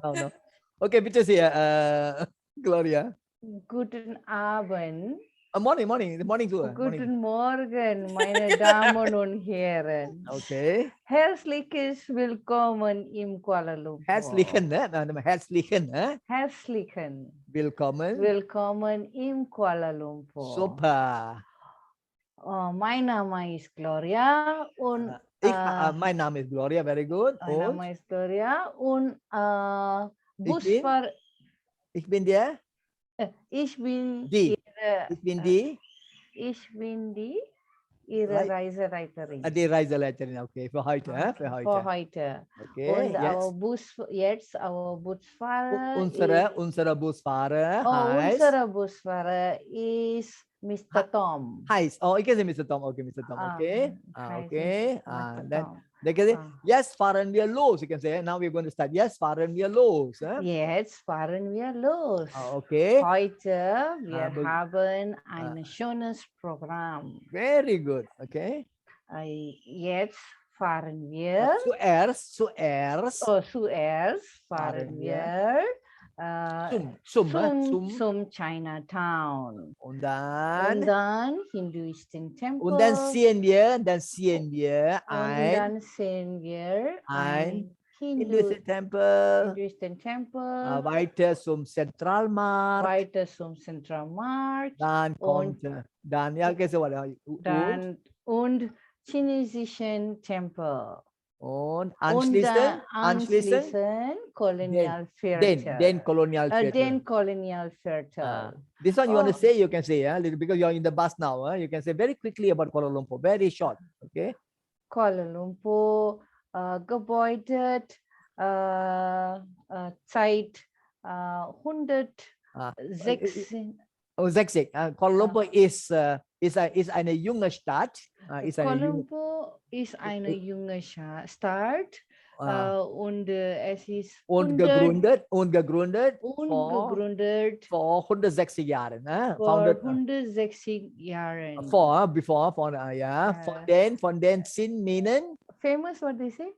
No, no. Okay, bitte sehr, Gloria. Guten Abend. Morning, morning, the morning too. Morning. Guten Morgen, meine Damen und Herren. Okay. Herzliches Willkommen im Kuala Lumpur. Herzlichen, herzlichen, Herzlichen willkommen. Willkommen im Kuala Lumpur. Super. Mein Name ist Gloria und mein Name ist Gloria, very good. mein Name ist Gloria und Busfahrer. Ich bin der? Ich bin Die. Ihre, Ich bin die? Ich bin die Ihre Reiseleiterin. Die Reiseleiterin, okay, für heute. Für heute. Für heute. Okay, Und jetzt. Our Busfahrer Unsere Busfahrer heißt? Unsere Busfahrer ist Mr. Tom. Heißt, ich can say Mr. Tom, okay, Mr. Tom, okay. Okay, then they can say, yes, fahren wir los. You can say, now we're going to start. Yes, fahren wir los. Jetzt fahren wir los. Okay. Heute, wir haben ein schönes Programm. Very good, okay. Jetzt fahren wir. Zuerst fahren wir zum Chinatown. Und dann Hinduisten Tempel. Und dann sehen wir dann sehen wir ein Hinduisten Tempel. Weiter zum Zentralmarkt. Dann kommt und chinesischen Tempel. Und anschließend Colonial Theater. Den Colonial Theater. Den Colonial Theater. This one you want to say, you can say, because you're in the bus now. You can say very quickly about Kuala Lumpur, very short. Okay. Kuala Lumpur, Gebäude, Zeit 116. Oh, 60. Kuala Lumpur ist eine junge Stadt. Kuala Lumpur ist eine junge Stadt und es ist gegründet vor 160 Jahren. Vor 160 Jahren. Von den 10 Minen. Famous, what they say?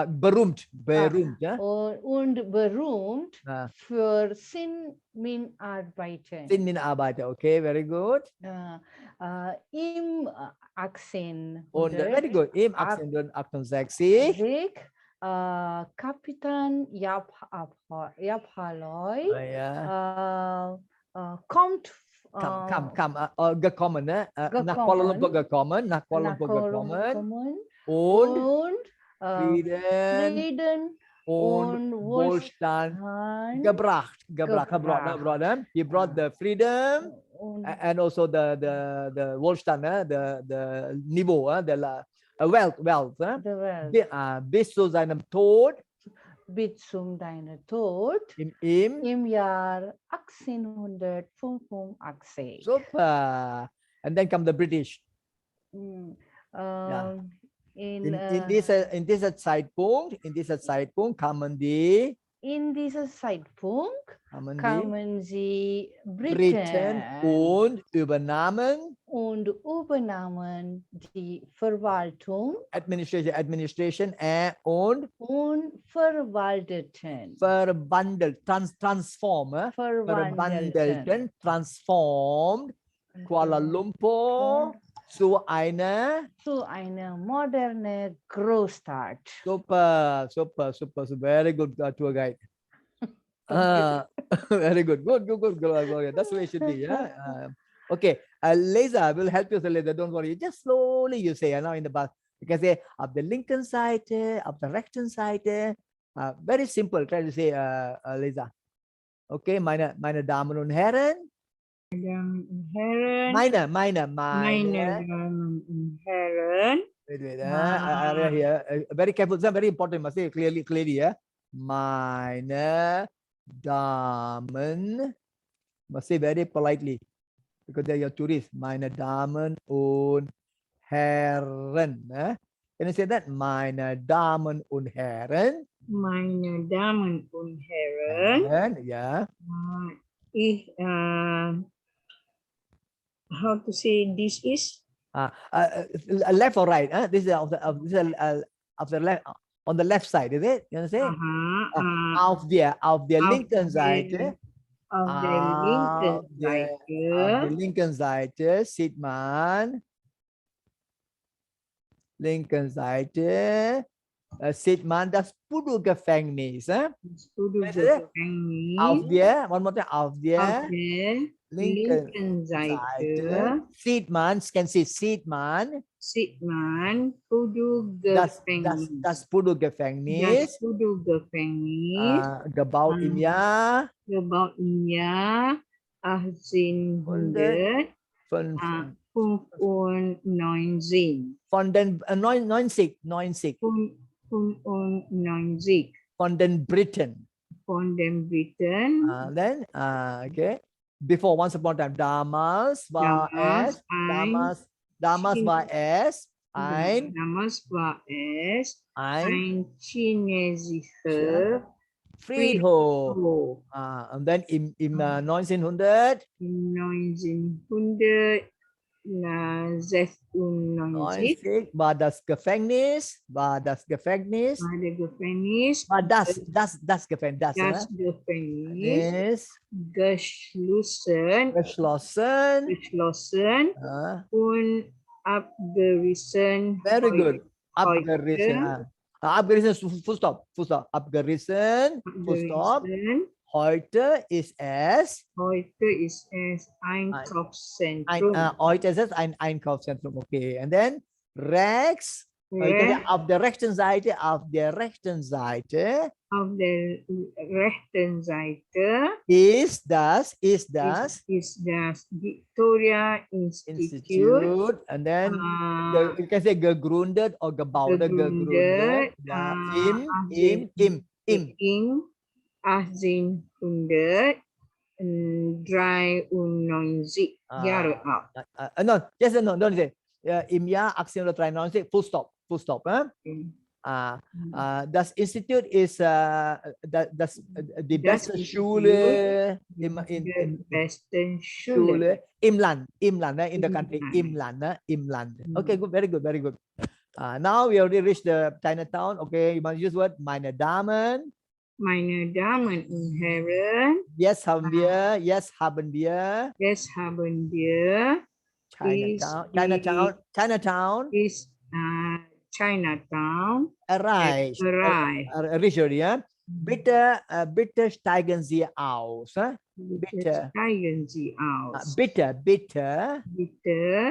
Berühmt. Und berühmt für Minenarbeiter. Okay, very good. Im 18. Very good. Im 1868. Kapitän Japaloy kommt gekommen, nach Kuala Lumpur gekommen. Und Frieden und Wohlstand gebracht. He brought the freedom and also the Wohlstand, the Niveau, the wealth. Bis zu seinem Tod. Bis zu deinem Tod im Jahr 1885. Super. And then come the British. In dieser Zeitpunkt kamen sie Briten und übernahmen die Verwaltung, Administration und verwalteten, transformed Kuala Lumpur zu einer moderne Großstadt. Super. Very good tour guide. Very good. Gloria. That's the way it should be. Yeah. Okay. Leza will help you. Leza, don't worry. Just slowly you say. Now in the bus, you can say up the linken Seite, up the rechten Seite. Very simple. Try to say, Leza. Okay, meine Damen und Herren. Meine Damen und Herren. Wait. Here. Very careful. It's very important. Must say clearly. Yeah. Meine Damen. Must say very politely because they're your tourists. Meine Damen und Herren. Can you say that? Meine Damen und Herren. Meine Damen und Herren. Yeah. How to say this is? Left or right? This is of the left. On the left side, is it? You understand? Aha. Auf der linken Seite, Auf der linken auf der Seite. linken Seite sieht man, sieht man das Buddha-Gefängnis. Das Gefängnis. Auf der, one more time, auf Auf der der linken linken Seite Seite sieht man, sieht man sieht man das Das Buddha-Gefängnis, Gefängnis. gebaut im Jahr Gebaut im Jahr 1895. von den 90 von den Briten. Von den Briten. Then okay, before once upon a time damals war es damals war es ein chinesischer Friedhof. And then in 1900 1996 war das Gefängnis war das Gefängnis war das Gefängnis geschlossen und abgerissen. very good abgerissen full stop abgerissen full stop. Heute ist es Einkaufszentrum. heute ist es ein Einkaufszentrum. Okay, and then rechts auf der rechten Seite ist das Victoria Institute. and then you can say gegründet oder gebaut gegründet ja, im 1893 Jahre alt. no, don't say im Jahr 1893 full stop das Institut ist die beste Schule im Land in the country im Land. Okay, good, very good. Now we already reached the Chinatown. Okay, you must use word meine Damen und Herren. Yes, haben wir. Chinatown. Chinatown. Erreicht. Ja. Bitte steigen Sie aus. Bitte steigen Sie aus. Bitte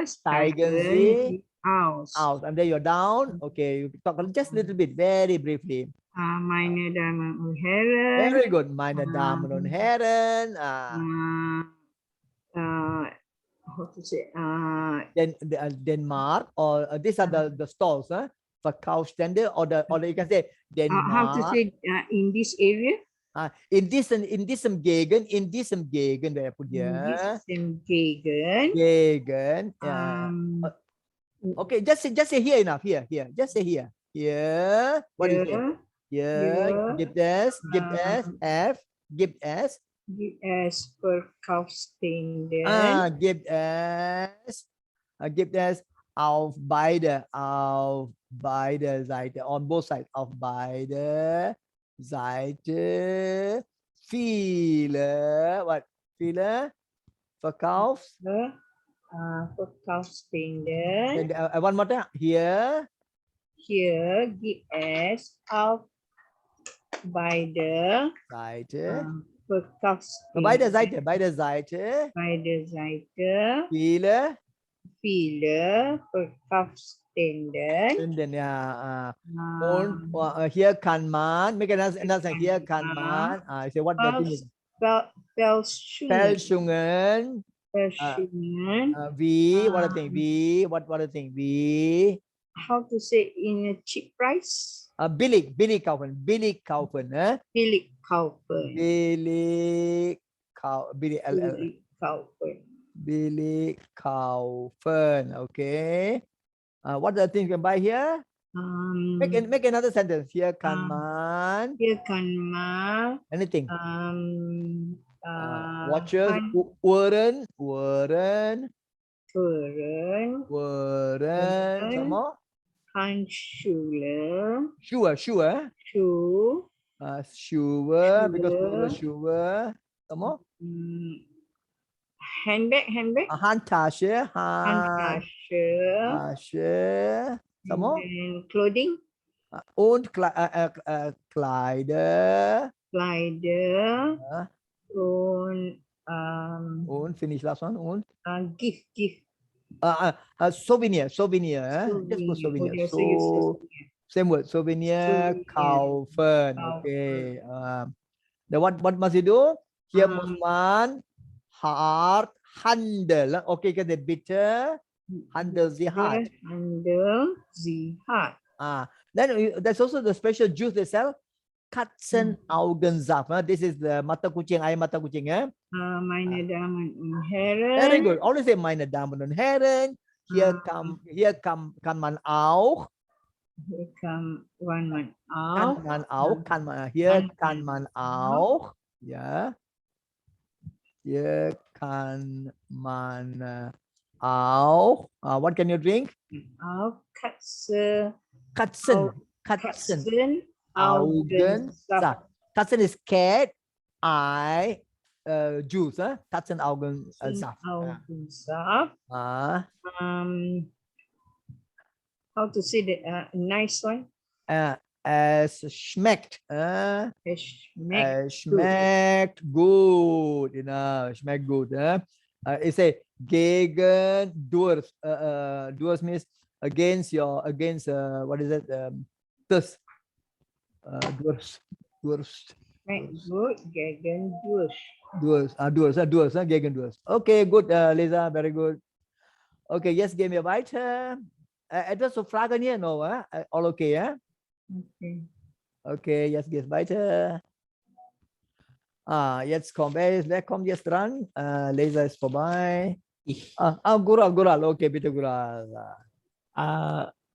steigen Sie aus. And then you're down. Okay, you talk just a little bit, very briefly. Meine Damen und Herren. Very good. Meine Damen und Herren. How to say? Denmark, or these are the stalls, Verkaufsstände, or you can say Denmark. How to say in this area? In diesem Gegend, wer put here? Gegend. Okay, just say here enough. Here. Just say here. Here. What is it? Here. Gibt es. Gibt es Verkaufsstände. Gibt es auf beide Seiten, on both sides, auf beide Seiten viele Verkaufsstände. One more time. Here Gibt es auf beide Seite. Beide Seite. Viele Verkaufsstände. Ja. Und hier kann man, make another hier kann man, I say what the thing is. Fälschungen. Wie, what the thing, what the thing, wie. How to say in a cheap price? Billig kaufen. Billig kaufen. Okay. What the thing you can buy here? Make another sentence. Hier kann man. Anything. Watches. Uhren. Some more. Handschule. Sure, sure. Schuh. Sure, because Sure. sure. Some more. Handbag. Handbag. Handtasche, Handtasche. Handtasche. Some more. And clothing. Und Kleider. Kleider. Und Und finish last one. Und gift. Souvenir. Just put Souvenir. souvenir. Oh, so you say So same word. Souvenir. souvenir. Kaufen. Okay. Then what must you do? Hier muss man hart handeln. Okay, the bitte handle sie hart. Handle sie hart. Then there's also the special juice they sell. Katzenaugensaft. This is the mata kucing, air mata kucing. Meine Damen und Herren. Very good. Always say meine Damen und Herren. Hier kann man auch. Hier kann man auch. Hier kann man auch. Ja. Hier kann man auch. What can you drink? Auch Katzenaugensaft. Katzen is cat, eye, juice. Katzenaugensaft. Augensaft. How to say the nice one? Es schmeckt. Es Schmeckt gut. Schmeckt gut. It say gegen Durst. Durst means against what is it? Thirst. Durst. Schmeckt gut gegen Durst. Durst. Gegen Durst. Okay, good, Lisa. Very good. Okay, jetzt gehen wir weiter. Etwas zu fragen hier? No, all okay, ja? Okay. Okay, jetzt geht's weiter. Jetzt wer kommt jetzt dran? Laser ist vorbei. Gural, okay, bitte Gural.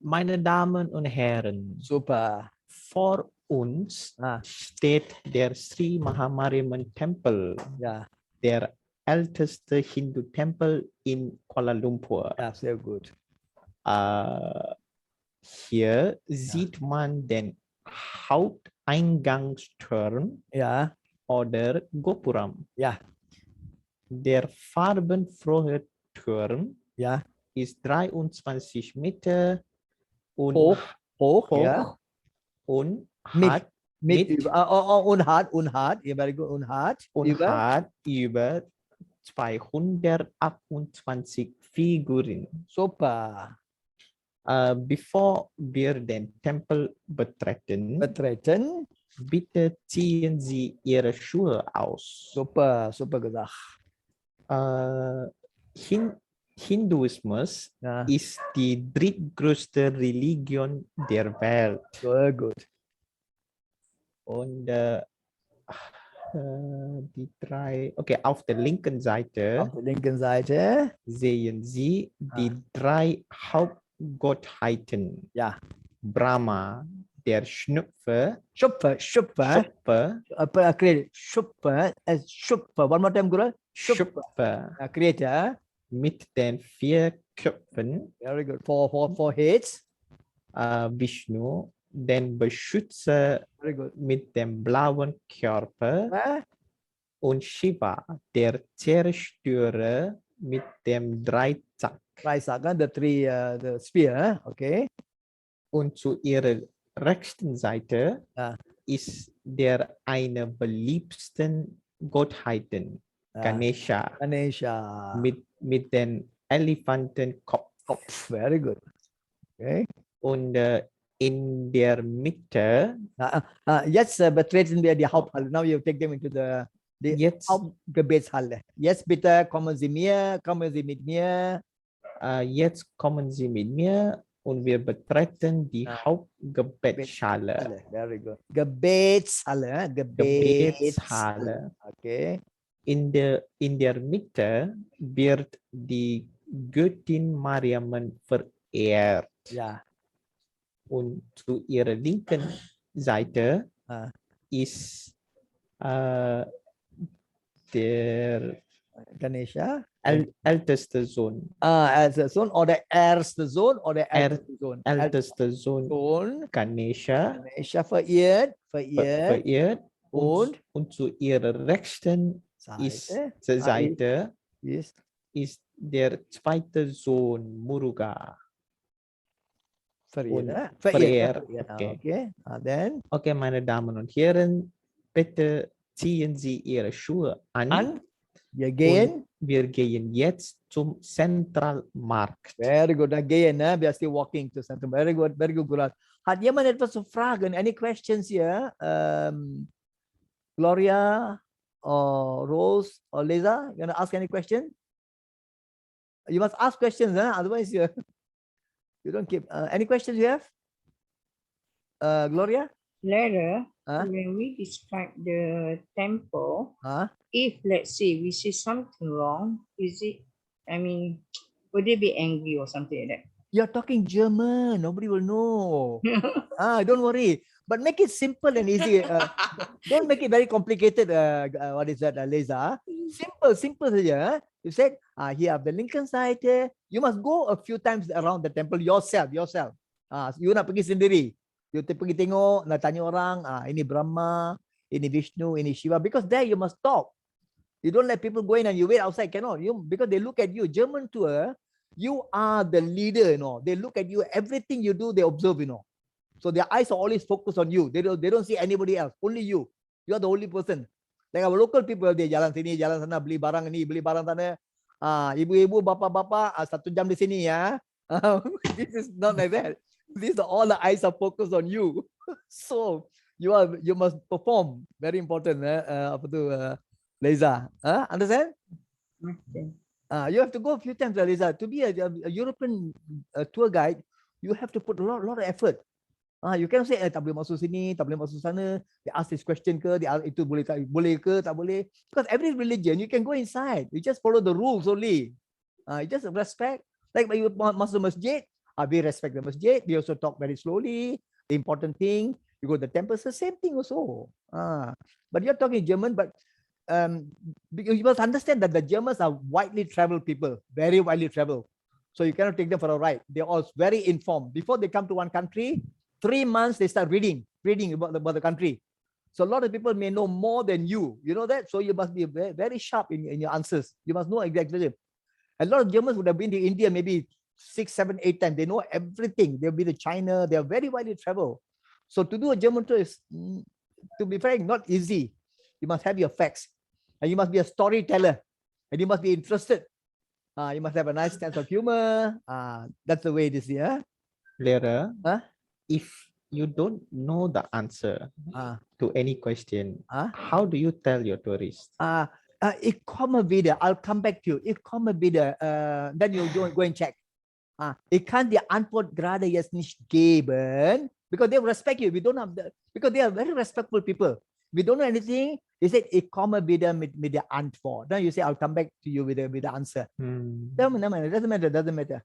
Meine Damen und Herren, Super. vor uns steht der Sri Mahamariamman Tempel, Ja. der älteste Hindu-Tempel in Kuala Lumpur. Ja, sehr gut. Hier sieht man den Haupteingangsturm oder Gopuram. Ja. Der farbenfrohe Turm ist 23 Meter und hoch und hat über 228 Figuren. Super. Bevor wir den Tempel betreten, bitte ziehen Sie Ihre Schuhe aus. Super gesagt. Hinduismus ist die drittgrößte Religion der Welt. Sehr gut. Und auf der linken Seite sehen Sie die drei Hauptgottheiten. Ja. Brahma, der Schöpfer. One more time, Guru. Schöpfer. Creator. Mit den 4 Köpfen. Very good. For heads. Vishnu, den Beschützer mit dem blauen Körper. Und Shiva, der Zerstörer mit dem Dreizack. The spear, okay. Und zu ihrer rechten Seite ist der eine beliebtesten Gottheiten, Ganesha. Mit den Elefantenkopf. Very good. Okay. Und in der Mitte. Jetzt betreten wir die Haupthalle. Now you take them into the Hauptgebetshalle. Jetzt bitte kommen Sie mit mir. Jetzt kommen Sie mit mir und wir betreten die Hauptgebetshalle. Very good. Gebetshalle. Okay. In der Mitte wird die Göttin Mariamman verehrt. Ja. Und zu ihrer linken Seite ist der Ganesha. eldest zone. As a zone or the erste zone or the Er- eldest zone. Eldest zone. Zone. Ganesha Ganesha verirrt. verirrt Und und zu ihrer Rechten ist Seite. Seite Ist ist der zweite Sohn Muruga. verirrt. Verirrt. Okay. Okay. Then Okay, meine Damen und Herren, bitte ziehen Sie Ihre Schuhe an. an. Wir gehen. Wir gehen jetzt zum Zentralmarkt. Very good. Again, we are still walking to Central. Very good. Very good, Gulat. Hat jemand etwas zu fragen? Any questions here? Gloria or Rose or Lisa, you want to ask any question? You must ask questions, huh? Otherwise you don't keep. Any questions you have? Gloria? Later, Huh? when we describe the temple, Huh? if let's say we see something wrong, would they be angry or something like You're talking German. Nobody will know. that? Don't worry. But make it simple and easy. Don't make it very complicated. What is that, Lisa? Simple saja. You said, here of the Lincoln side. You must go a few times around the temple yourself. You nak pergi sendiri. You pergi tengok, nak tanya orang, ini Brahma, ini Vishnu, ini Shiva. Because there you must talk. You don't let people go in and you wait outside. Cannot. Because they look at you. German tour, you are the leader, They look at you. Everything you do, they observe, So their eyes are always focused on you. They don't see anybody else. Only you. You are the only person. Like our local people, they jalan sini, jalan sana, beli barang ini, beli barang sana. Ibu-ibu, bapa-bapa, 1 jam di sini ya. This is not like that. These are all the eyes are focused on you. So you must perform. Very important. Apa tu, Leza? Understand? Okay. You have to go a few times, Leza. To be a European tour guide, you have to put a lot of effort. You cannot say tak boleh masuk sini, tak boleh masuk sana. They ask this question ke, they ask itu boleh ke, tak boleh. Because every religion you can go inside. You just follow the rules only. You just respect. Like when you masuk masjid, we respect the masjid. We also talk very slowly. The important thing, you go to the temple, it's the same thing also. But you're talking German, but you must understand that the Germans are widely traveled people, very widely traveled. So you cannot take them for a ride. They're all very informed. Before they come to one country, 3 months they start reading about the country. So a lot of people may know more than you. You know that? So you must be very, very sharp in your answers. You must know exactly. A lot of Germans would have been to India maybe 6, 7, 8 times. They know everything. They'll be to China. They are very widely traveled. So to do a German tour is, to be frank, not easy. You must have your facts. And you must be a storyteller. And you must be interested. You must have a nice sense of humor. That's the way it is, yeah? Lera, Huh? if you don't know the answer to any question, how do you tell your tourists? Ich komme wieder. I'll come back to you. Ich komme wieder. Then you go and check. Ich kann die Antwort gerade jetzt nicht geben, because they respect you. We don't have because they are very respectful people. We don't know anything. They said, ich komme wieder mit der Antwort. Then you say, I'll come back to you with the answer. Doesn't matter.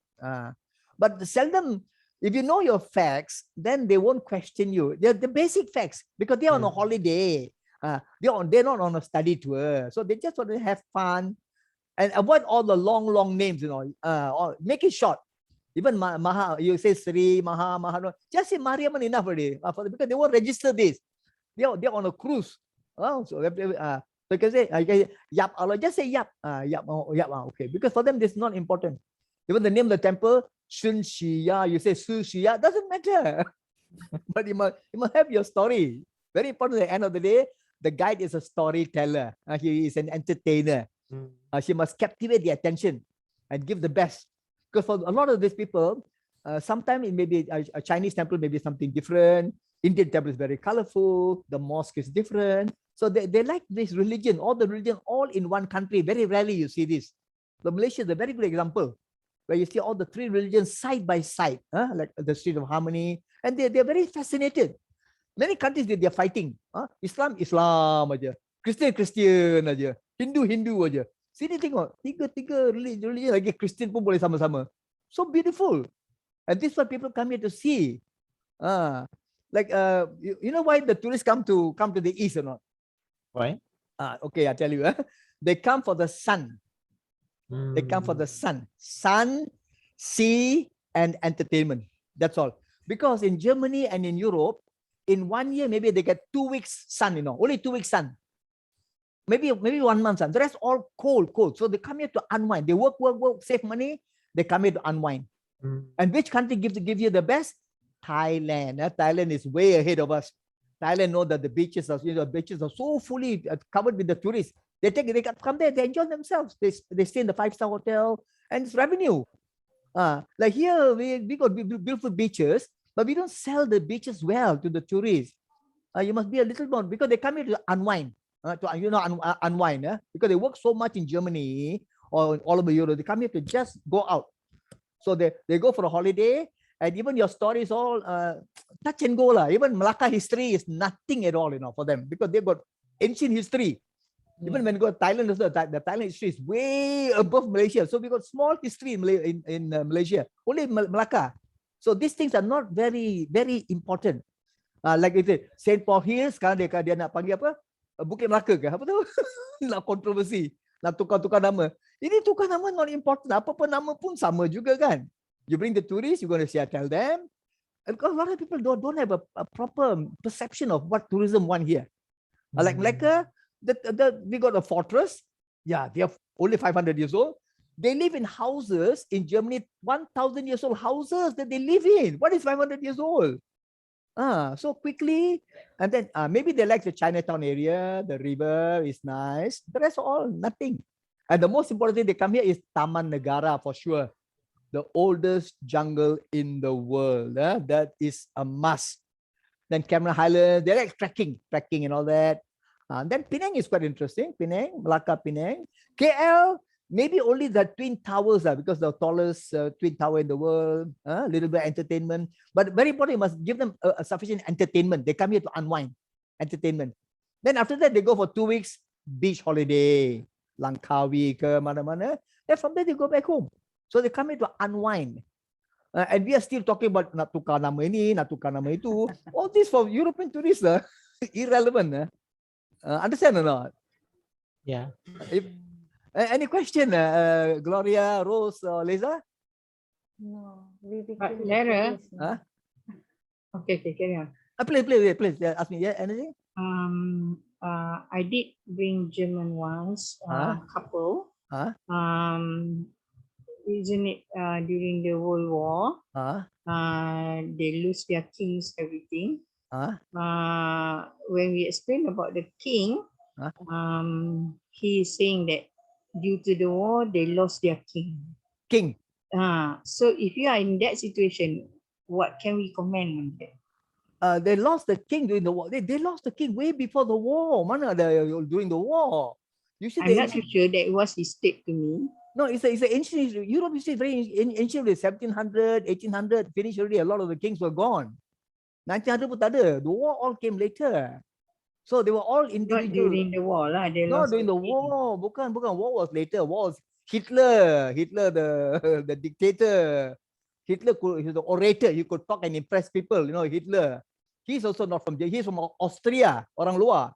But seldom, if you know your facts, then they won't question you. They're the basic facts because they're on a holiday. They're not on a study tour. So they just want to have fun and avoid all the long names, or make it short. Even Maha, you say Sri, Maha, just say Mariam enough already. Because they won't register this. They're on a cruise. So you can say, Yap, Allah, just say Yap. Yap, okay. Because for them, this is not important. Even the name of the temple, Shun Shiya, you say Su Shiya, doesn't matter. But you must have your story. Very important at the end of the day, the guide is a storyteller. He is an entertainer. She must captivate the attention and give the best. Because for a lot of these people, sometimes it may be a Chinese temple, maybe something different. Indian temple is very colorful. The mosque is different. So they like this religion, all the religion, all in one country. Very rarely you see this. The Malaysia is a very good example, where you see all the 3 religions side by side, like the Street of Harmony. And they're very fascinated. Many countries, they're fighting. Islam aja. Christian aja. Hindu aja. Sini tengok, tiga religion lagi Christian pun boleh sama-sama. So beautiful. And this is what people come here to see. You know why the tourists come to the east or not? Why? Okay, I tell you. They come for the sun. They come for the sun, sea, and entertainment. That's all. Because in Germany and in Europe, in 1 year, maybe they get 2 weeks sun, only 2 weeks sun. Maybe 1 month sun. The rest all cold. So they come here to unwind. They work, save money. They come here to unwind. And which country give you the best? Thailand. Thailand is way ahead of us. Thailand know that the beaches are so fully covered with the tourists. They come there, they enjoy themselves. They stay in the 5-star hotel, and it's revenue. Like here, we got beautiful beaches, but we don't sell the beaches well to the tourists. You must be a little more, because they come here to unwind, unwind. Because they work so much in Germany or all over Europe. They come here to just go out. So they go for a holiday, and even your story is all touch and go. Even Malacca history is nothing at all, for them, because they've got ancient history. Even when you go to Thailand, the Thailand history is way above Malaysia. So we got small history in Malaysia, only Malacca. So these things are not very, very important. Like it is St. Paul Hills, sekarang dia nak panggil apa? Bukit Melaka ke? Apa tu? Nak kontroversi. Nak tukar nama. Ini tukar nama not important. Apa-apa nama pun sama juga kan. You bring the tourists, you're going to tell them. And because a lot of people don't have a proper perception of what tourism want here. Like Malacca, we got a fortress. Yeah, they are only 500 years old. They live in houses in Germany, 1,000 years old houses that they live in. What is 500 years old? So quickly. And then maybe they like the Chinatown area. The river is nice. The rest all nothing. And the most important thing they come here is Taman Negara for sure. The oldest jungle in the world. That is a must. Then Cameron Highlands, they like trekking and all that. Then Penang is quite interesting. Penang, Melaka, Penang. KL, maybe only the Twin Towers, because the tallest Twin Tower in the world. A little bit of entertainment. But very important, you must give them a sufficient entertainment. They come here to unwind. Entertainment. Then after that, they go for 2 weeks, beach holiday. Langkawi ke mana-mana. Then from there, they go back home. So they come here to unwind. And we are still talking about nak tukar nama ini, nak tukar nama itu. All this for European tourists, irrelevant. Understand or not? Yeah. Any question, Gloria, Rose, or Leza? No, we But became Lara, tourists now. okay, carry on. Please. Ask me. Yeah, anything? I did bring German ones, couple. Isn't it during the World War? They lose their kings, everything. When we explain about the king, he is saying that due to the war, they lost their king. King. So if you are in that situation, what can we comment on that? They lost the king during the war. They lost the king way before the war. Mana during the war? You see, I'm not too sure that was his state to me. No, it's an ancient history. Europe is very ancient. 1700, 1800, finished already. A lot of the kings were gone. 1900 pun tak ada. The war all came later. So they were all individual. Not during the war lah. They No, lost during the king. war. Bukan. War was later. War was Hitler, the dictator. Hitler he's the orator. He could talk and impress people. Hitler. He's also not from He's from Austria, orang luar.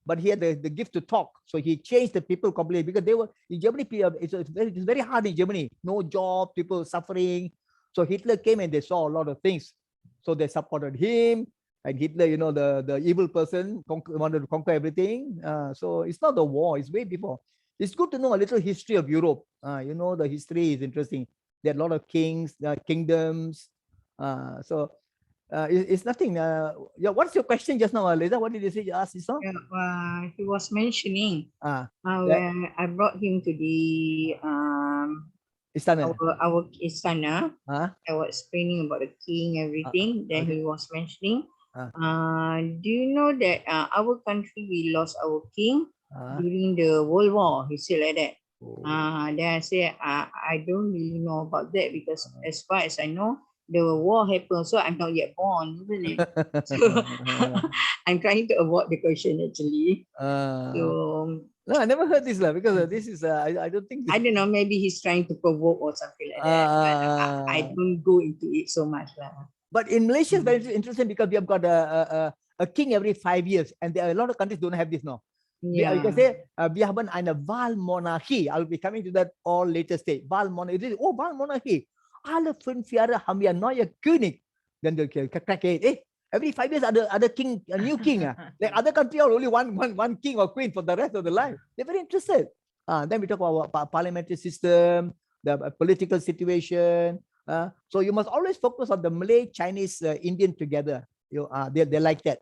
But he had the gift to talk. So he changed the people completely, because they were in Germany. It's very hard in Germany. No job, people suffering. So Hitler came and they saw a lot of things. So they supported him. And Hitler, the evil person, wanted to conquer everything. So it's not the war. It's way before. It's good to know a little history of Europe. The history is interesting. There are a lot of kings, kingdoms. It's nothing. What's your question just now, Leza? What did you say? You asked this, He was mentioning when I brought him to the Istana. our istana. I I was explaining about the king, everything. Then he was mentioning, do you know that our country, we lost our king during the World War? He said like that. Then I said, I don't really know about that, because as far as I know, the war happened, so I'm not yet born, isn't it? So I'm trying to avoid the question actually. So no, I never heard this because this is I don't think. I don't know. Maybe he's trying to provoke or something like that. But I don't go into it so much lah. But in Malaysia, it's very interesting because we have got a king every 5 years, and there are a lot of countries don't have this now. You can say, wir haben eine Wahlmonarchie. I'll be coming to that all later stage. Wahlmonarchie. Oh, Wahlmonarchie. Alle 5 Jahre haben wir neue König. Then they crack it. Every 5 years ada king, a new king. Like other country are only one king or queen for the rest of the life. They're very interested. Then we talk about parliamentary system, the political situation. So you must always focus on the Malay, Chinese, Indian together. They like that.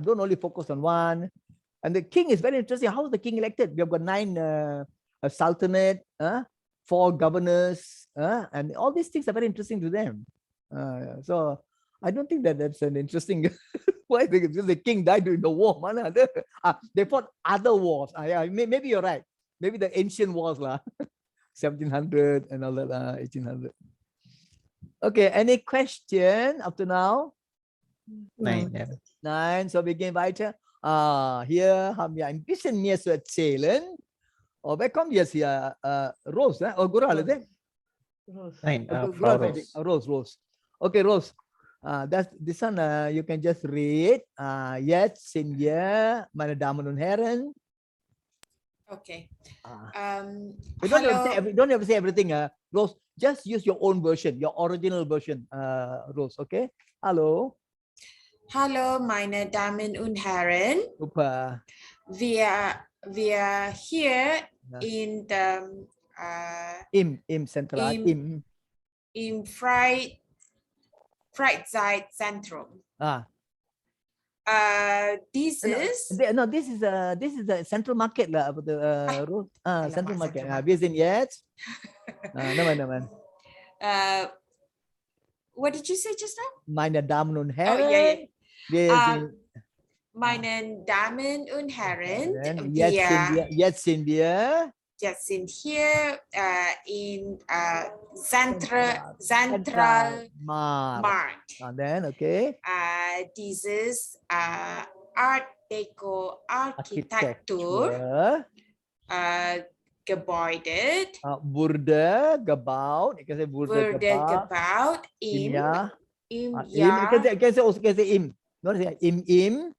Don't only focus on one. And the king is very interesting. How is the king elected? We have got 9 sultanate, 4 governors, and all these things are very interesting to them. So I don't think that's an interesting. Why? Because the king died during the war. They fought other wars. Yeah, maybe you're right. Maybe the ancient wars, 1700 and all that, 1800. Okay, any question up to now? Nein, so wir gehen weiter. Hier haben wir ein bisschen mehr zu erzählen. Oh, wer kommt jetzt hier? Rose, ne? Oh, Gural, ist Nein, Gural, Frau Rose. Rose. Okay, Rose. That's this one. You can just read. Jetzt sind wir, meine Damen und Herren. Okay. We don't have to say everything, Rose. Just use your own version, your original version, Rose. Okay. Hello. Hallo, meine Damen und Herren. Super. Wir hier in the Im Central. im Freizeitzentrum. This is this is the central market lah, Rose. Central market. Wir sind jetzt. No. What did you say just now? Meine Damen und Oh, Herren. yeah. Wir sind, Meine Damen und Herren, jetzt sind wir hier in Central Markt. And then, okay. This is Art Deco Architecture Gebäude. Wurde gebaut. Ich kann sagen, wurde gebaut im im Jahr. Jahr. Ich kann sagen im. Nur Im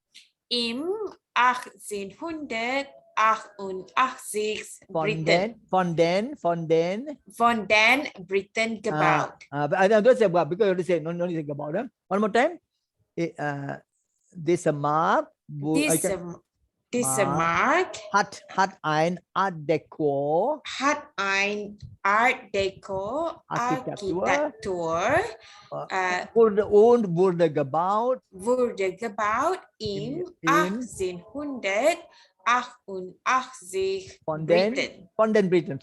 1888 von den Briten gebaut. Don't say about, because you say no say about them. One more time. Dieser Markt Dieser Markt hat ein Art Deco Architektur wurde gebaut im 1888 von den Briten.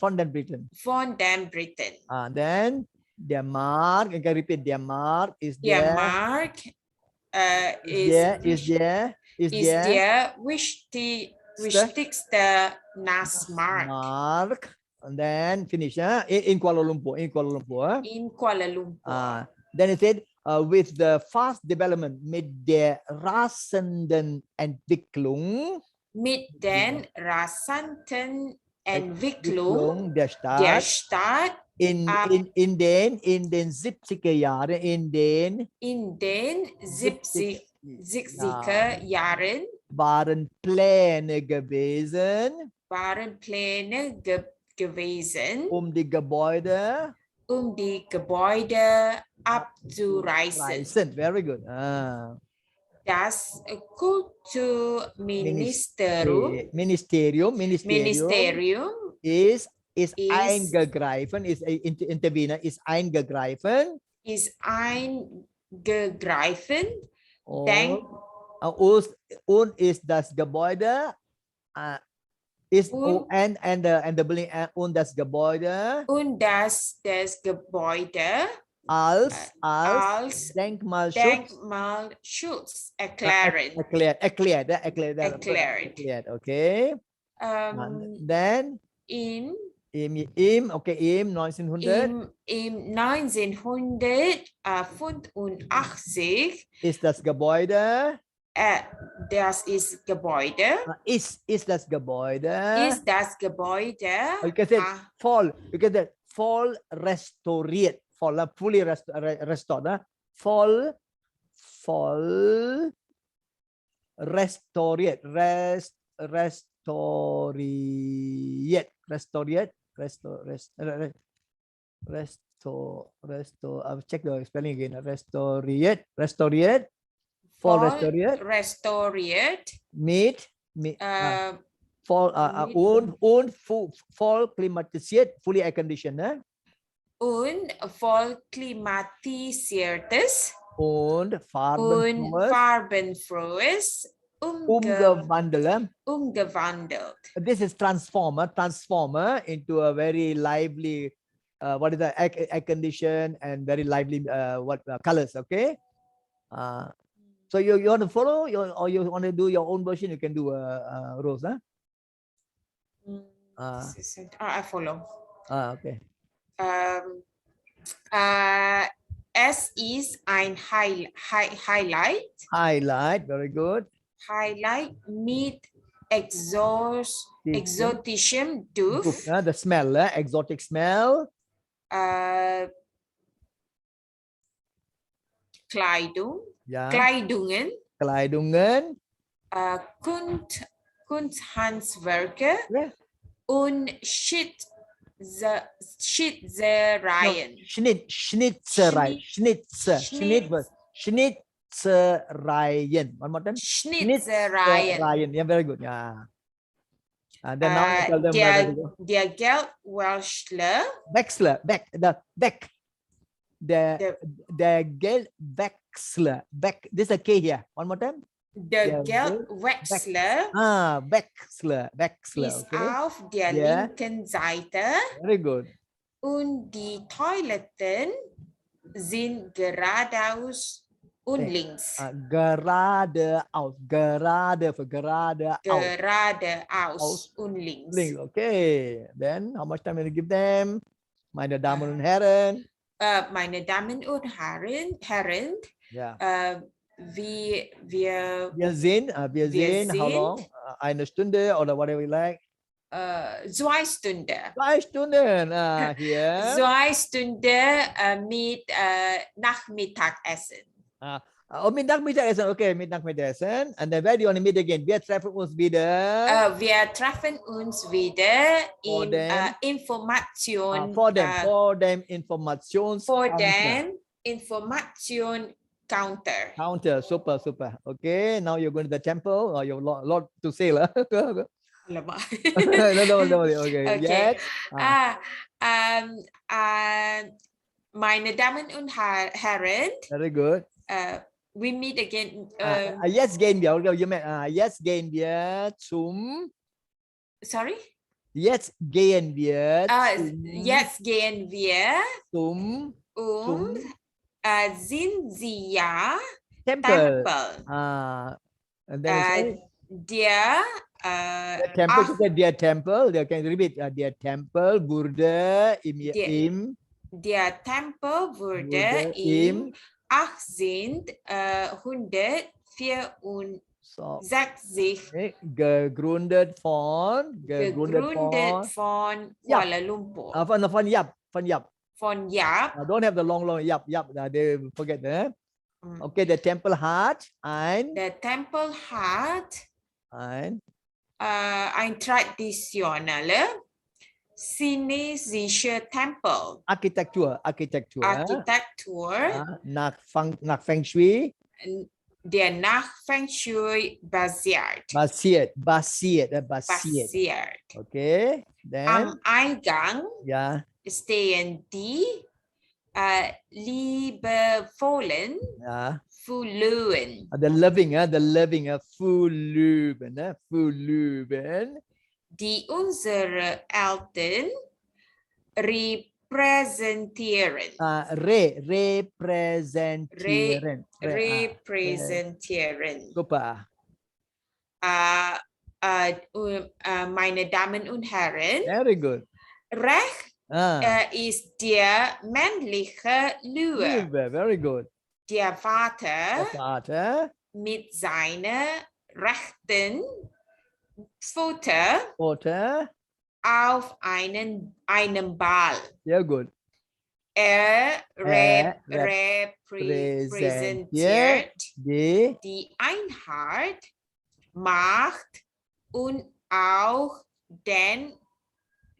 Then der Markt, I can repeat, der Markt is der Markt is der wichtigste Nassmarkt. And then finish in Kuala Lumpur. Then it said with the fast development mit der rasenden Entwicklung der Stadt in den 70er Jahren in den 70er Jahren waren Pläne gewesen, um die Gebäude abzureißen. Very good. Das Kulturministerium ist eingegriffen, ist eingegriffen. Und ist das Gebäude and the building und das Gebäude als Denkmalschutz erklärt. Okay. Then im 1985 ist das Gebäude ist das Gebäude you can say voll restauriert, fully restored, voll restauriert, Restauriert. Restauriert. I'll check the spelling again. Restauriert. Restauriert. Voll restauriert. Restauriert. Mit. Voll. Und voll klimatisiert. Fully air conditioned. Und voll klimatisiertes Und und farbenfrohes umgewandelt. umgewandelt. This is transformer into a very lively what is the air condition and very lively colors. Okay, so you want to follow or you want to do your own version, you can do Rose, huh? I follow. Okay. Es ist ein Highlight. Highlight, very good. Highlight mit exotischem Duft. The smell, exotic smell. Kleidung. Ja. Kleidungen. Kunsthandwerke. Yeah. Und Schnitzereien. Schnitzereien. One more time. Schnitzereien. Yeah, very good. Yeah. And then now you tell them der Geldwechsler. Der Geldwechsler. This is a K here. One more time. Der Geldwechsler. Wechsler. Ist Okay. auf der linken Seite. Very good. Und die Toiletten sind geradeaus und links. Geradeaus. Geradeaus und links. Okay. Then how much time will you give them? Meine Damen und Herren. Meine Damen und Herren. Ja. Wir sehen, how long? Eine Stunde oder whatever you like. 2 Stunden. 2 Stunden. Hier. 2 Stunden mit Nachmittagessen. Mit Nachmittagessen. Okay, mit Nachmittagessen. And then where do you want to meet again? Wir treffen uns wieder. Wir treffen uns wieder in Information. Vor dem Information Counter. Super. Okay, now you're going to the temple. You have a lot to say. No, okay. Yes. Meine Damen und Herren. Very good. We meet again. Jetzt gehen wir. Jetzt gehen wir zum. Sorry. Jetzt gehen wir. Jetzt gehen wir zum. Sind Sie ja Tempel. And then der Tempel. They can repeat. Der Tempel wurde Der Tempel wurde im 1864 gegründet von Kuala Lumpur. Von Yap. Don't have the long Yap. They forget that. Okay, the temple hat ein traditionelle chinesische Tempel. Architektur. Nach Feng Shui. Der nach Feng Shui basiert. Okay. Then, am Eingang stehen die liebevollen Fuhlöwen. The loving Fuhlöwen. Die unsere Eltern repräsentieren. Repräsentieren. Super. Meine Damen und Herren. Very good. Recht ist der männliche Löwe. Very good. Der Vater mit seiner rechten Pfote auf einem Ball. Sehr gut. Repräsentiert die Einheit, Macht und auch den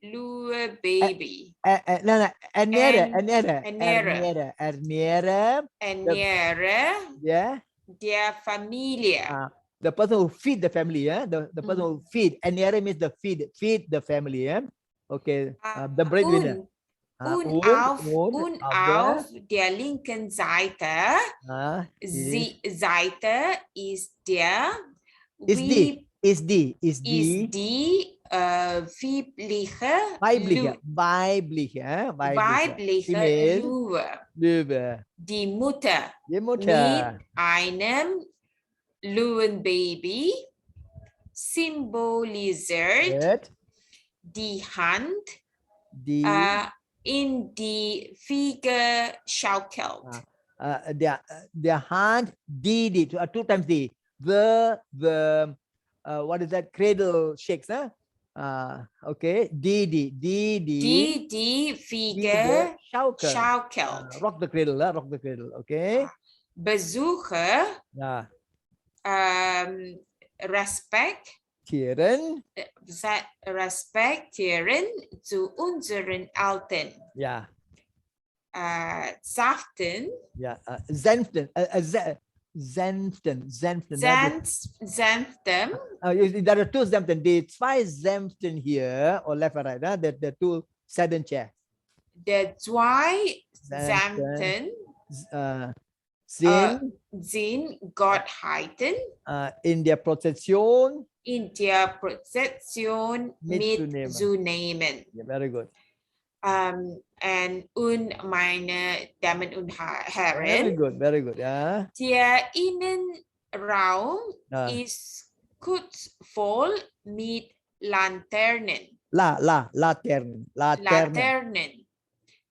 Lue Baby. No, no, ernähre, Ernähre yeah. der Familie. The person who feed the family, yeah. The person who feed, ernähre means the feed the family, yeah. Okay, the breadwinner. Und auf der linken Seite, Seite ist der die weibliche Löwe. Die Mutter mit einem Löwenbaby symbolisiert die Hand, in die Wiege schaukelt. The hand, two times the what is that? Cradle shakes, huh? Okay, die Wiege schaukelt. Rock the cradle, okay. Besucher, respektieren zu unseren Alten. Ja. Sanften. Ja, sanften. There are two sanften. Die zwei sanften here or left and right. The two sedan chair. Der zwei sanften sind Gottheiten in der Prozession mitzunehmen. Yeah, very good. Und meine Damen und Herren, very good. Yeah. Der Innenraum ist kunstvoll mit Laternen. Laternen,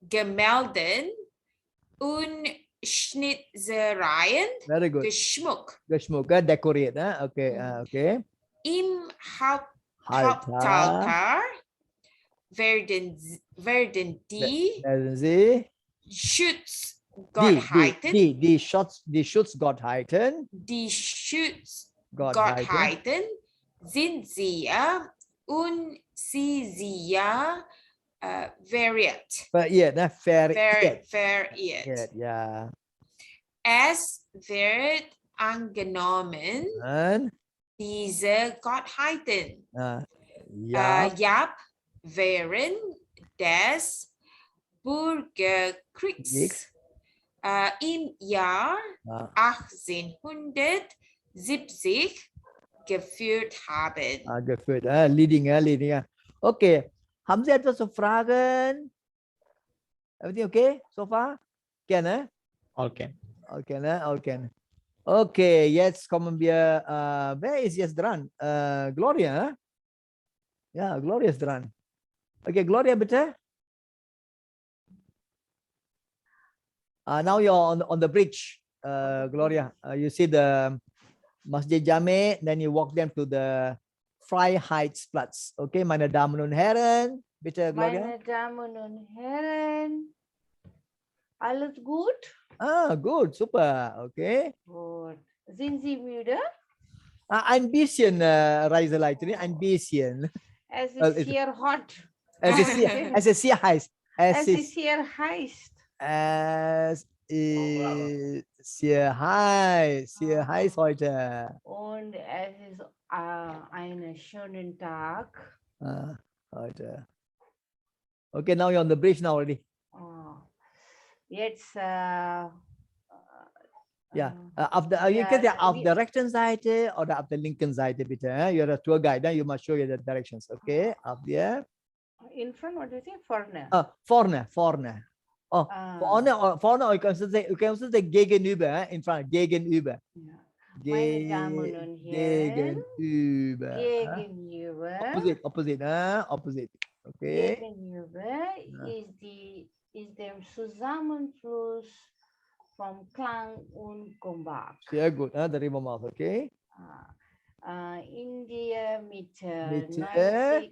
Gemälden und Schnitzereien geschmückt. Decorate. Okay. Okay. Im Hauptaltar werden die Schutzgottheiten. Die Schutzgottheiten. Die Schutzgottheiten sind sehr und sie sehr verehrt. Verehrt. Ja. Es wird angenommen, diese Gottheiten während des Bürgerkriegs im Jahr 1870 geführt haben. Leading. Okay. Haben Sie etwas zu fragen? Everything okay so far? Gerne? Okay. Okay, jetzt kommen wir, wer ist jetzt dran? Gloria? Ja, Gloria ist dran. Okay, Gloria, bitte. Now you're on the bridge, Gloria. You see the Masjid Jame, then you walk them to the Freiheitsplatz. Okay, meine Damen und Herren, bitte, Gloria. Meine Damen und Herren, alles gut? Gut, super, okay. Gut. Sind Sie müde? Ein bisschen, Reiseleiterin, ein bisschen. Es ist hier hot. Es ist sehr heiß. Es ist hier heiß. Es ist sehr heiß heute. Und es ist ein schöner Tag. Heute. Okay, now you're on the bridge now already. Jetzt Ja, auf der rechten Seite oder auf der linken Seite bitte. You're a tour guide, you must show you the directions. Okay, up there. In front, what do you think? Vorne. Vorne. Oh, vorne, or you can also say gegenüber, in front, gegenüber. Meine Damen und Herren, gegenüber. Opposite. Okay. Gegenüber ist der Zusammenfluss vom Klang und Gombak. Sehr gut, the river mouth, okay. In der Mitte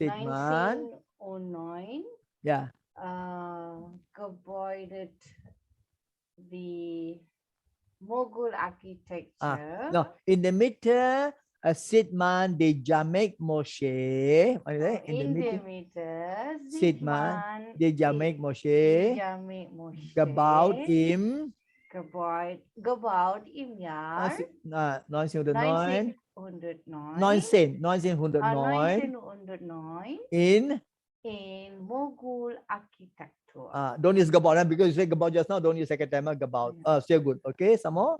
1909 ja. Gebäude die Mughal Architecture. No, in der Mitte sieht man die Jamek-Moschee. What is that? In the In der Mitte Mitte sieht sieht man man die die Jamek-Moschee Jamek-Moschee gebaut im gebaut im Jahr 1909, 1909 1909 1909 in in Mughal architecture. don't use gebaut because you say gebaut just now, don't use second timer gebaut. Still good. Okay, some more.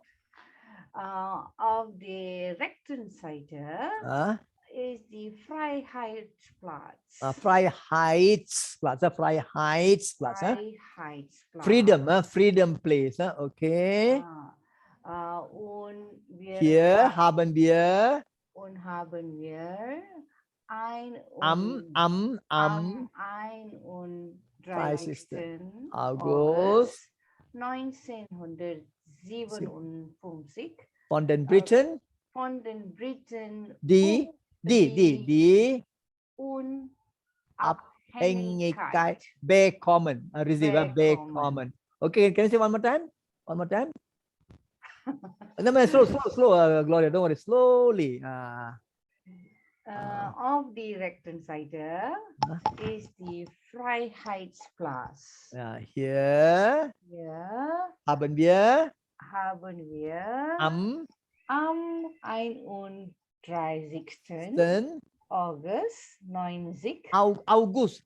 Auf der rechten Seite is the Freiheitsplatz. Freiheitsplatz, Freiheitsplatz. Freiheitsplatz. Freedom place. Okay. Und Hier haben wir ein 30. 31. August 1957 von den Briten die die Unabhängigkeit bekommen. Receive bekommen. bekommen. Okay, can you say one more time? One more time. No, slow, Gloria. Don't worry. Slowly. Auf die rechten Seite ist die Freiheitsplatz. Hier haben wir am 31. August 90. August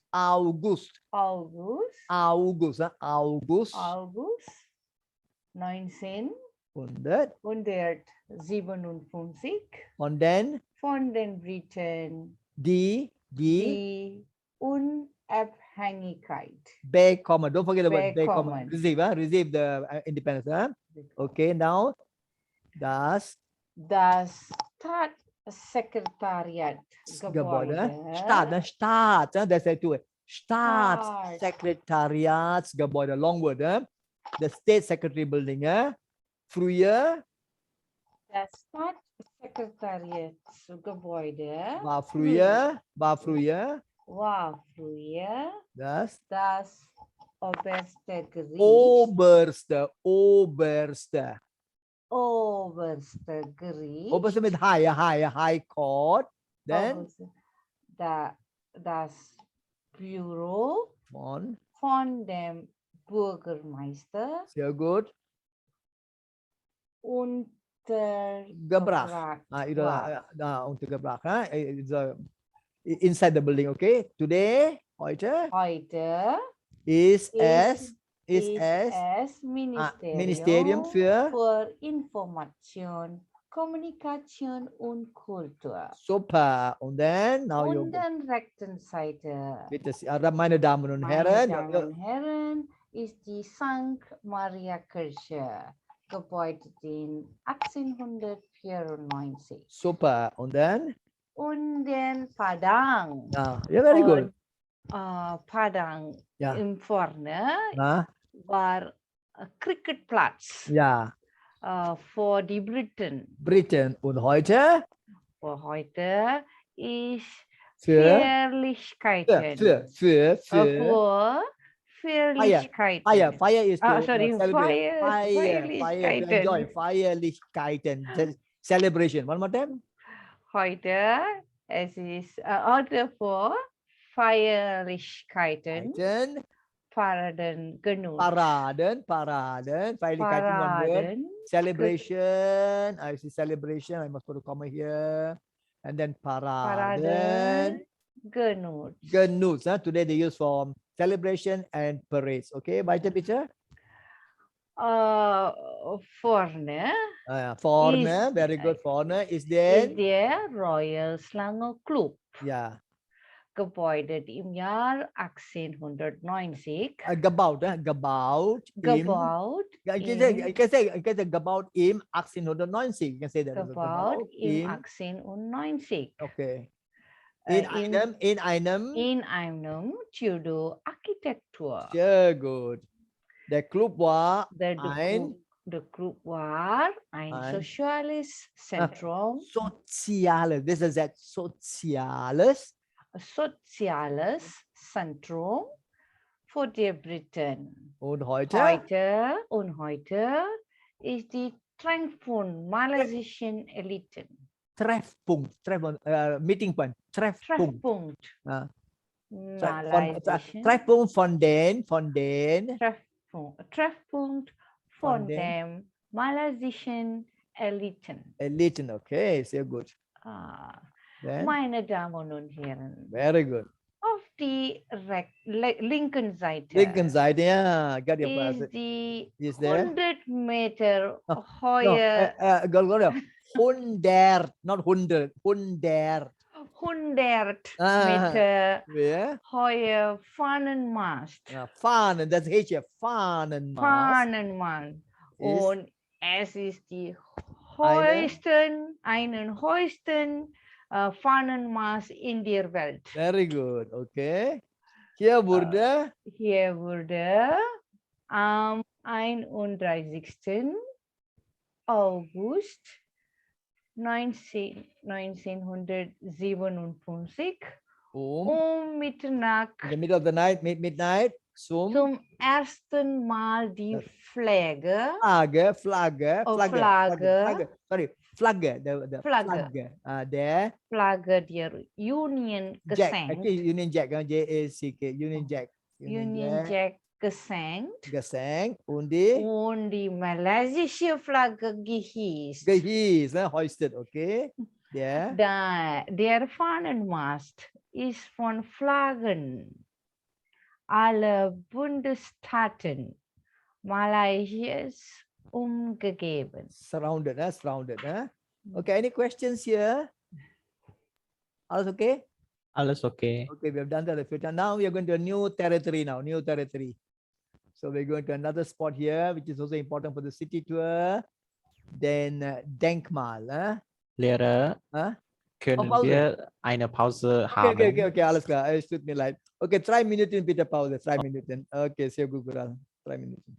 1957 von den Briten die Unabhängigkeit bekommen. Don't forget the word bekommen. bekommen. Receive the independence. Okay, now das Staatssekretariat Gebäude. Gebäude. Staat. That's it too. Staatssekretariatsgebäude. Long word. The State Secretary Building. Früher Das Staatssekretariatsgebäude war früher das oberste Gericht. Oberste Gericht. Oberste mit High Court. Then das Büro von dem Bürgermeister sehr gut. Untergebracht. Untergebracht. It's inside the building. Okay. Today, heute ist es Ministerium für Information, Kommunikation und Kultur. Super. Und dann, Und dann rechten Seite, bitte, meine Damen und Herren, ist die St. Maria Kirche, gebaut in 1894. Super. Und dann? Und dann Padang. Very good. Padang im Vorne war Cricketplatz. Ja. Für die Briten. Und heute? Für heute ist Feierlichkeiten. Für Feierlichkeiten. Feier ist Feierlichkeiten. Enjoy. Feierlichkeiten. Celebration. One more time. Heute ist für Feierlichkeiten. Paraden genutzt. Paraden. Feierlichkeiten, one word. Celebration. I see celebration. I must put a comma here. And then Paraden. Genutzt. Today they use for celebration and parades. Okay, weiter bitte. Vorne. Very good. Vorne ist der Royal Slange Club. Ja. Gebäude im Jahr 1890. Gebaut. You can say gebaut im 1890. You can say that. Gebaut im 1890. Okay. In einem Pseudo-Architektur. Sehr gut. Der Club war ein soziales Zentrum. Soziales. This is that Soziales. Soziales Zentrum für die Briten. Und heute ist die Trend von malaysischen Eliten. Treffpunkt. Meeting point. Treffpunkt. Treffpunkt. Malaysian. Treffpunkt von den. Treffpunkt Von von den. dem malaysischen Eliten. Eliten. Okay, sehr gut. Then, Meine Damen und Herren, very good. auf die linken Seite Linken Seite, yeah, got your ist part. die Is there? 100 Meter No, hohe, go. 100, not 100. 100. 100 Ah, Meter yeah. hohe Fahnenmast. Fahnen, that's H here. Fahnenmast. Fahnenmast. Ist Und es ist die höchsten Fahnenmast in der Welt. Very good. Okay. Hier wurde Hier wurde am 31. August 1957 Mitternacht in the middle of the night, midnight, zum ersten Mal die Flagge, Flagge. Sorry, Flagge. The Flagge. there. Flagge der Union Jack. gesenkt. Actually, Union Jack. J-A-C-K. Union Jack. Union Jack gesenkt. Gesenkt. Und die malaysische Flagge gehisst. Hoisted. Okay. Yeah. Der Fahnenmast ist von Flaggen aller Bundesstaaten Malaysias umgegeben. Surrounded. Okay. Any questions here? Alles okay? Alles okay. Okay, we have done that a few times. Now we are going to a new territory now, So we're going to another spot here, which is also important for the city tour. Then Denkmal. Lehrer, können Pause. wir eine Pause haben? Okay, alles klar. Es tut mir leid. Okay, 3 Minuten bitte Pause, 3 Minuten. Okay, sehr gut, 3 Minuten.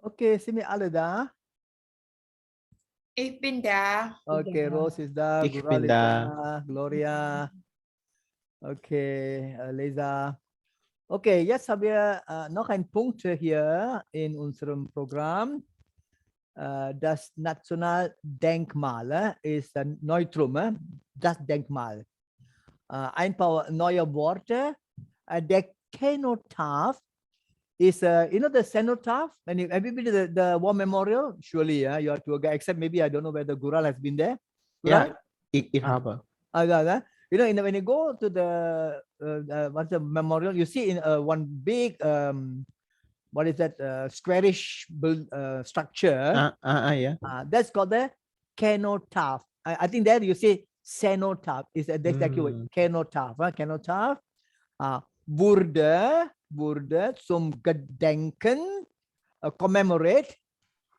Okay, Simi Alida. Ich bin da. Okay, Rose is da, Ich Gural bin is da. da, Gloria. Okay, Lisa. Okay, jetzt haben wir noch einen Punkt hier in unserem Programm. Das Nationaldenkmal ist ein Neutrum, das Denkmal. Ein paar neue Worte. Der Kenotaph is, you know, the cenotaph. When have you been to the war memorial? Surely, yeah, you are to go. Except maybe I don't know whether Gural has been there. Gural? Yeah, ich habe. You know, when you go to the what's the memorial, you see in one big what is that squarish structure? Yeah. That's called the cenotaph. I think there you see cenotaph is that's exactly what cenotaph. Cenotaph. Wurde zum Gedenken, commemorate,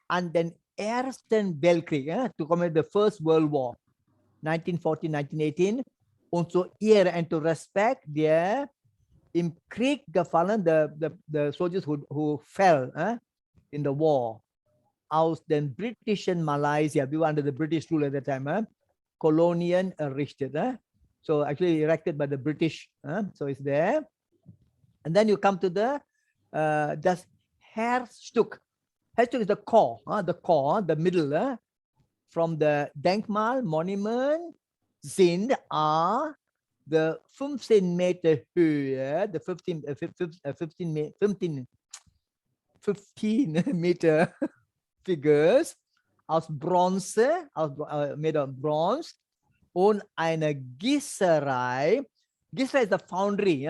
and then Ersten Weltkrieg, to commemorate the First World War, 1914-1918, und zu ehren and to respect their im Krieg gefallen, the soldiers who fell in the war. Aus den britischen Malaysia, we were under the British rule at the time, Kolonien errichtet. So actually erected by the British, so it's there. And then you come to the das Herzstück. Herzstück is the core, the middle. From the Denkmal Monument sind the 15 Meter Höhe, the 15 Meter figures aus Bronze, made of bronze, und eine Gießerei. Gießerei is the foundry,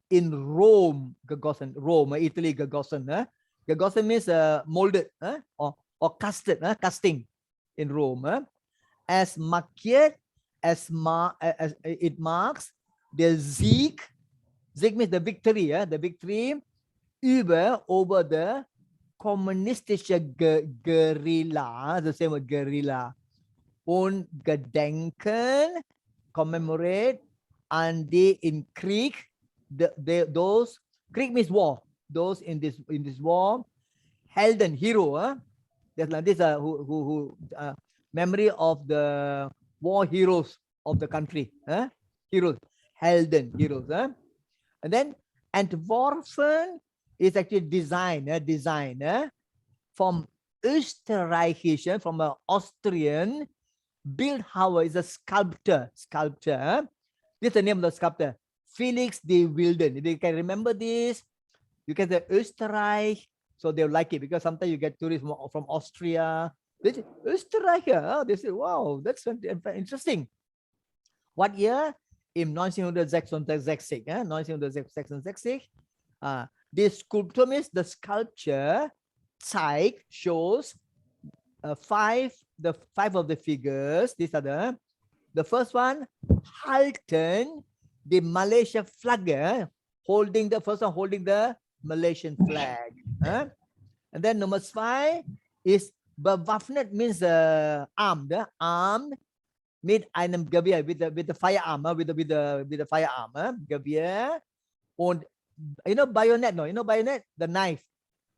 in Rome, gegossen, Rome, Italy, gegossen. Gegossen means molded or casted, casting in Rome. As markiert, as it marks the Sieg. Sieg means the victory, the victory over the kommunistische Guerilla, the same word guerrilla. Und gedenken, commemorate, and they in Krieg, those Krieg means war. Those in this war, Helden, hero. There's like this who memory of the war heroes of the country. Heroes, Helden, heroes. And then entworfen is actually design from Österreichisch, from an Austrian. Bildhauer is a sculptor. This is the name of the sculptor, Felix de Wilden. If you can remember this, you can say Österreich, so they'll like it, because sometimes you get tourists from Austria. They say, Österreich, they say, wow, that's interesting. What year? In 1966, 1966. This sculpture means the sculpture shows five of the figures. These are the first one, halten the Malaysia flag, holding the Malaysian flag. And then number 5 is bewaffnet, means armed, mit einem Gewehr, with the firearm, with the firearm, Gewehr, and you know bayonet, no? You know bayonet, the knife.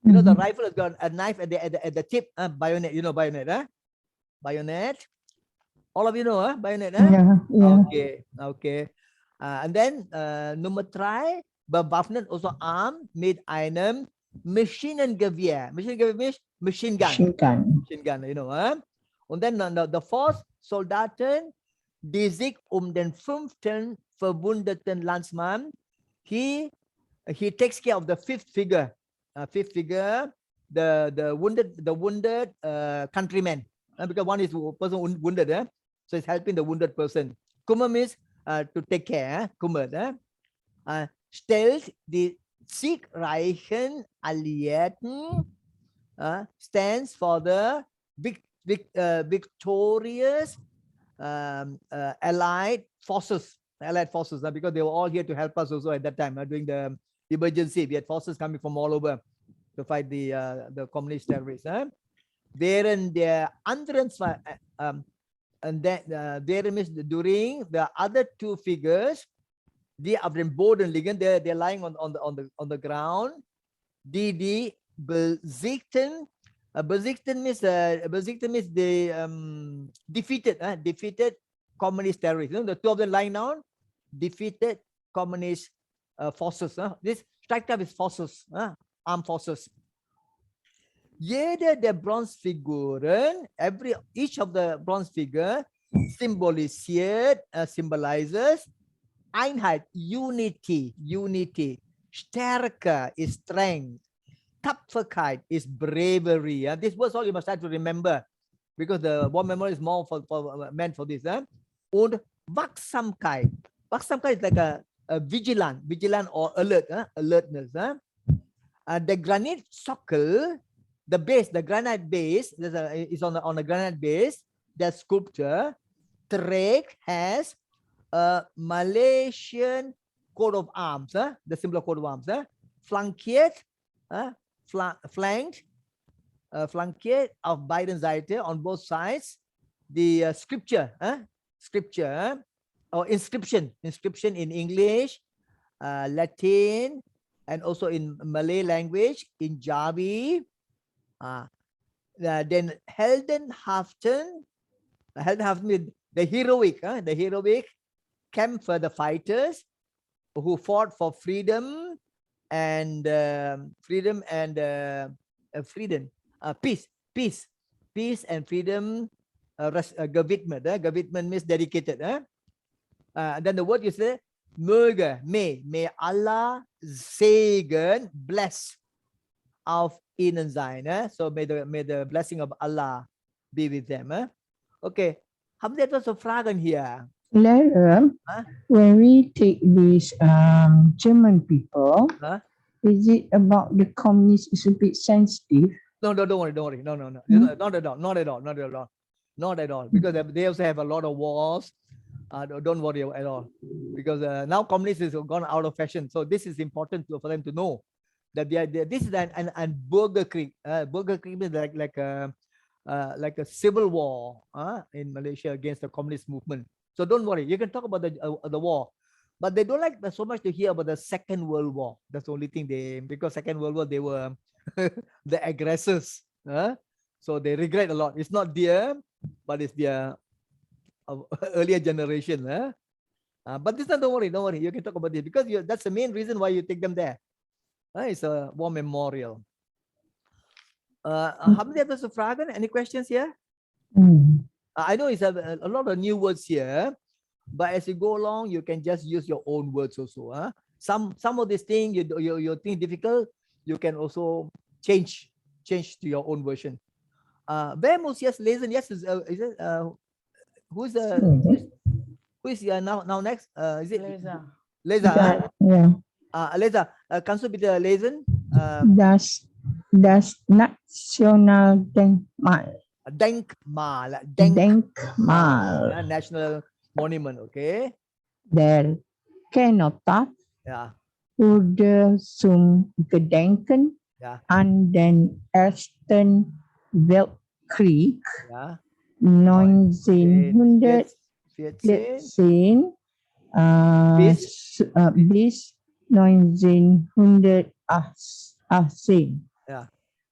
You know the rifle has got a knife at the tip, bayonet. You know bayonet, bayonet. All of you know, bayonet, Yeah. Okay. And then Nummer 3, bewaffnet, also armed, mit einem Maschinengewehr. Maschinengewehr means machine gun. You know, Und then the 4th, Soldaten, die sich den 5. verwundeten Landsmann. He takes care of the 5th figure. The wounded countryman. Because one is person wounded, so it's helping the wounded person. Kummer means to take care. Kummer. Stellt die siegreichen Alliierten, stands for the victorious allied forces, because they were all here to help us also at that time during the emergency. We had forces coming from all over to fight the communist terrorists. Während der anderen zwei, and then during the other 2 figures, die auf dem Boden liegen, they're lying on the ground. Die besiegten. Besiegten means the defeated communist terrorists. You know, the two of them lying down, defeated communist forces. This strike type is forces, armed forces. Jede der Bronzefiguren, each of the bronze figure symbolizes Einheit, unity. Stärke is strength. Tapferkeit is bravery. This was all you must have to remember, because the war memory is more meant for this. Und Wachsamkeit. Wachsamkeit is like a vigilant or alertness. The granite socle, the base, the granite base, is on a granite base. The sculpture has a Malaysian coat of arms, the symbol of coat of arms, flanked of Biden Seite on both sides. The scripture or inscription in English, Latin, and also in Malay language, in Jawi. Then Heldenhaften, the heroic Kämpfer, the fighters who fought for freedom and peace and freedom. Government means dedicated. Then the word you say, may Allah Segen bless auf ihnen sein. So may the blessing of Allah be with them. Okay, haben Sie etwas zu fragen hier? Later, when we take these German people, is it about the communists is a bit sensitive? No, don't worry. No. Not at all. Because they also have a lot of wars. Don't worry at all. Because now communists is gone out of fashion. So this is important for them to know that this is an Bürgerkrieg. Bürgerkrieg is like a civil war in Malaysia against the communist movement. So don't worry. You can talk about the war. But they don't like so much to hear about the Second World War. That's the only thing because Second World War, they were the aggressors. So they regret a lot. It's not their, but it's their earlier generation. But this time, don't worry. You can talk about this because that's the main reason why you take them there. It's a war memorial. Haben Sie etwas zu fragen? Any questions here? I know it's a lot of new words here, but as you go along, you can just use your own words also. Some of these things you think difficult, you can also change to your own version. Wer muss jetzt lesen? Yes, is it? Who is now next? Is it Leza? Yeah. Leza, kannst du bitte lesen? Das Nationaldenkmal. Denkmal. National monument, okay? Der Kenotaf wurde zum Gedenken an den Ersten Weltkrieg 1914 bis 1918.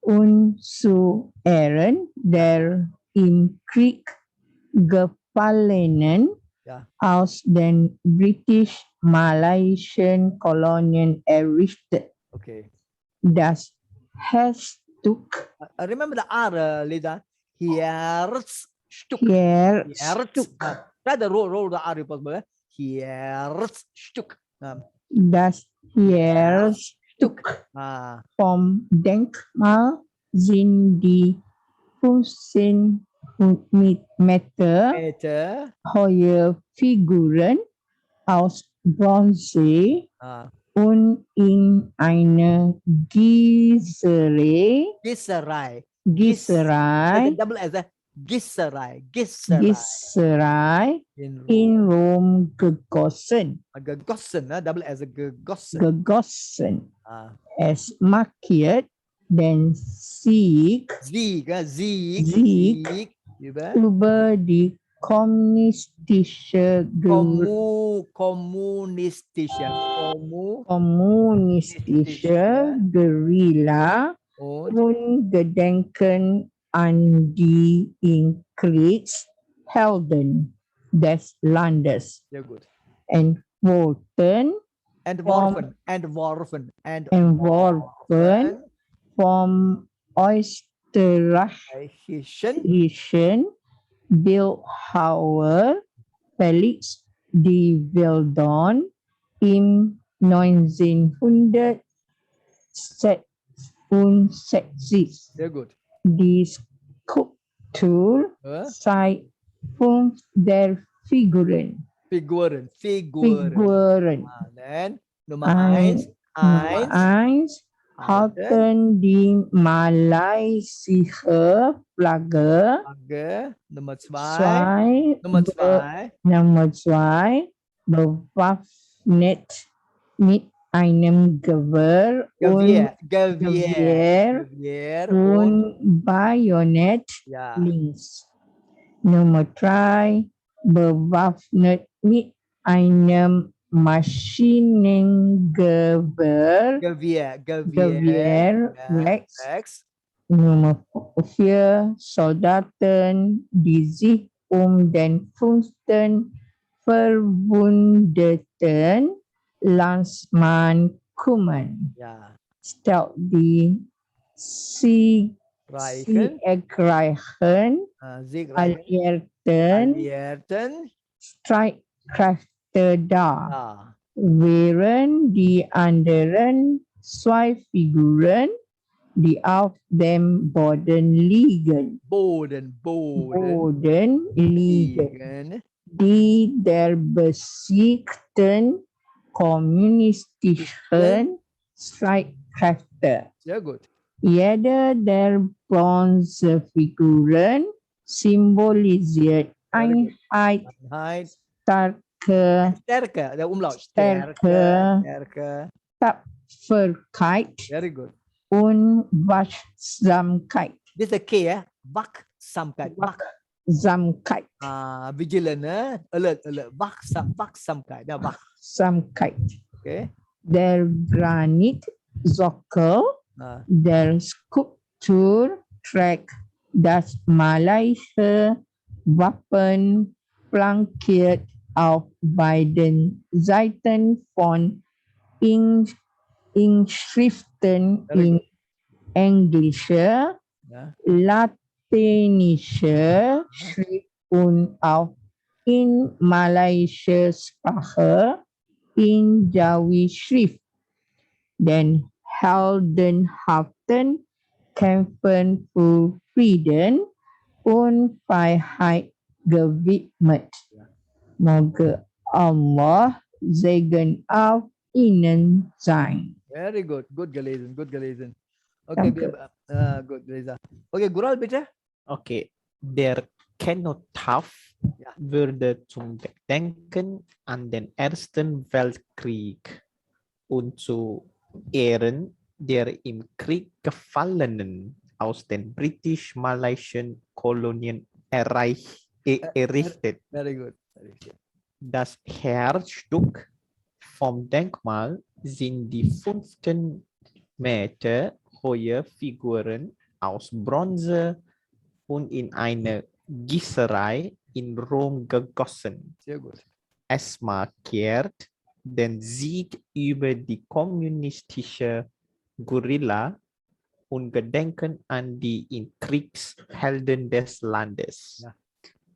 Und zu Ehren der im Krieg Gefallenen aus den britisch-malaysian Kolonien errichtet. Okay. Das Herzstück. Remember the R, Lisa. Herzstück. Try the roll the R if possible. Herzstück. Das Herzstück vom Denkmal sind die 15 Meter hohe Figuren aus Bronze und in einer Gießerei. Double as a Gießerei in Rom gegossen. Double as a gegossen. Es markiert den Sieg über die kommunistische Guerilla und Gedenken an die in Kriegshelden des Landes Sehr gut. entworfen Entworfen. entworfen vom österreichischen Bildhauer Felix de Veldon im 1966. Sehr gut. Die Skulptur zeigt 5 der Figuren. Figuren. Then Nummer Nummer 1. 1 halten die malaysische Flagge. Nummer 2. Nummer 2 bewaffnet mit einem Gewehr und Bajonett links. Nummer 3 bewaffnet mit einem Maschinengewehr rechts. Nummer 4 Soldaten, die sich den 5. verwundeten Landsmann kümmern. Ja. Stellt die siegreichen alliierten Streitkräfte dar, während die anderen 2 Figuren, die auf dem Boden liegen, die der besiegten kommunistischen Streitkräfte. Sehr gut. Jede der Bronzefiguren symbolisiert Einheit, Stärke, der Umlaut. Stärke, Tapferkeit Very good. und Wachsamkeit. This is a K, Wachsamkeit. Wachsamkeit. Vigilant, alert. Wachsamkeit. Wachsamkeit. Okay. Der Granitsockel der Skulptur trägt das malaysische Wappen flankiert auf beiden Seiten von Inschriften in englischer, latinischer Schrift und auch in malaysischer Sprache in Jawi Schrift. Den heldenhaften Kämpfen für Frieden und Freiheit gewidmet. Moga Allah Segen auf Ihnen sein. Very good. Good gelesen. Okay, good, Reza. Okay, Gural bitte. Okay, der Kenotaph würde zum Gedenken an den Ersten Weltkrieg und zu Ehren der im Krieg Gefallenen aus den britisch-malaiischen Kolonien errichtet. Very good. Das Herzstück vom Denkmal sind die 15 Meter hohe Figuren aus Bronze und in eine Gießerei in Rom gegossen. Sehr gut. Es markiert den Sieg über die kommunistische Guerilla und Gedenken an die Kriegshelden des Landes. Ja.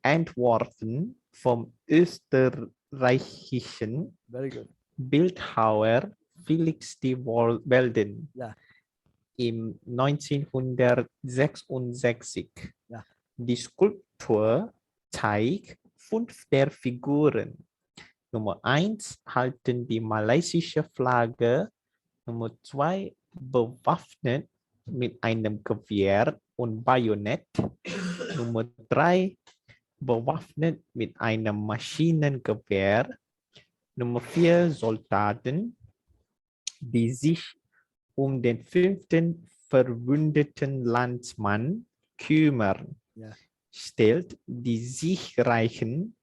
Entworfen vom österreichischen Bildhauer Felix de Veldon im 1966. Ja. Die Skulptur zeigt 5 der Figuren. Nummer 1 halten die malaysische Flagge. Nummer 2 bewaffnet mit einem Gewehr und Bajonett. Nummer 3 bewaffnet mit einem Maschinengewehr. Nummer 4 Soldaten, die sich den 5. verwundeten Landsmann kümmern. Ja. Stellt die siegreichen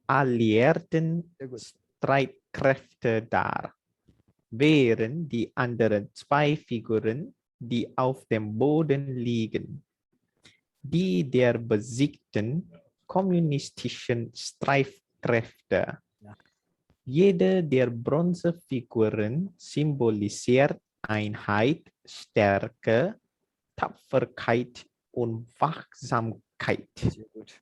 alliierten Streitkräfte dar, während die anderen 2 Figuren, die auf dem Boden liegen, die der besiegten kommunistischen Streitkräfte. Ja. Jede der Bronzefiguren symbolisiert Einheit, Stärke, Tapferkeit und Wachsamkeit. Sehr gut.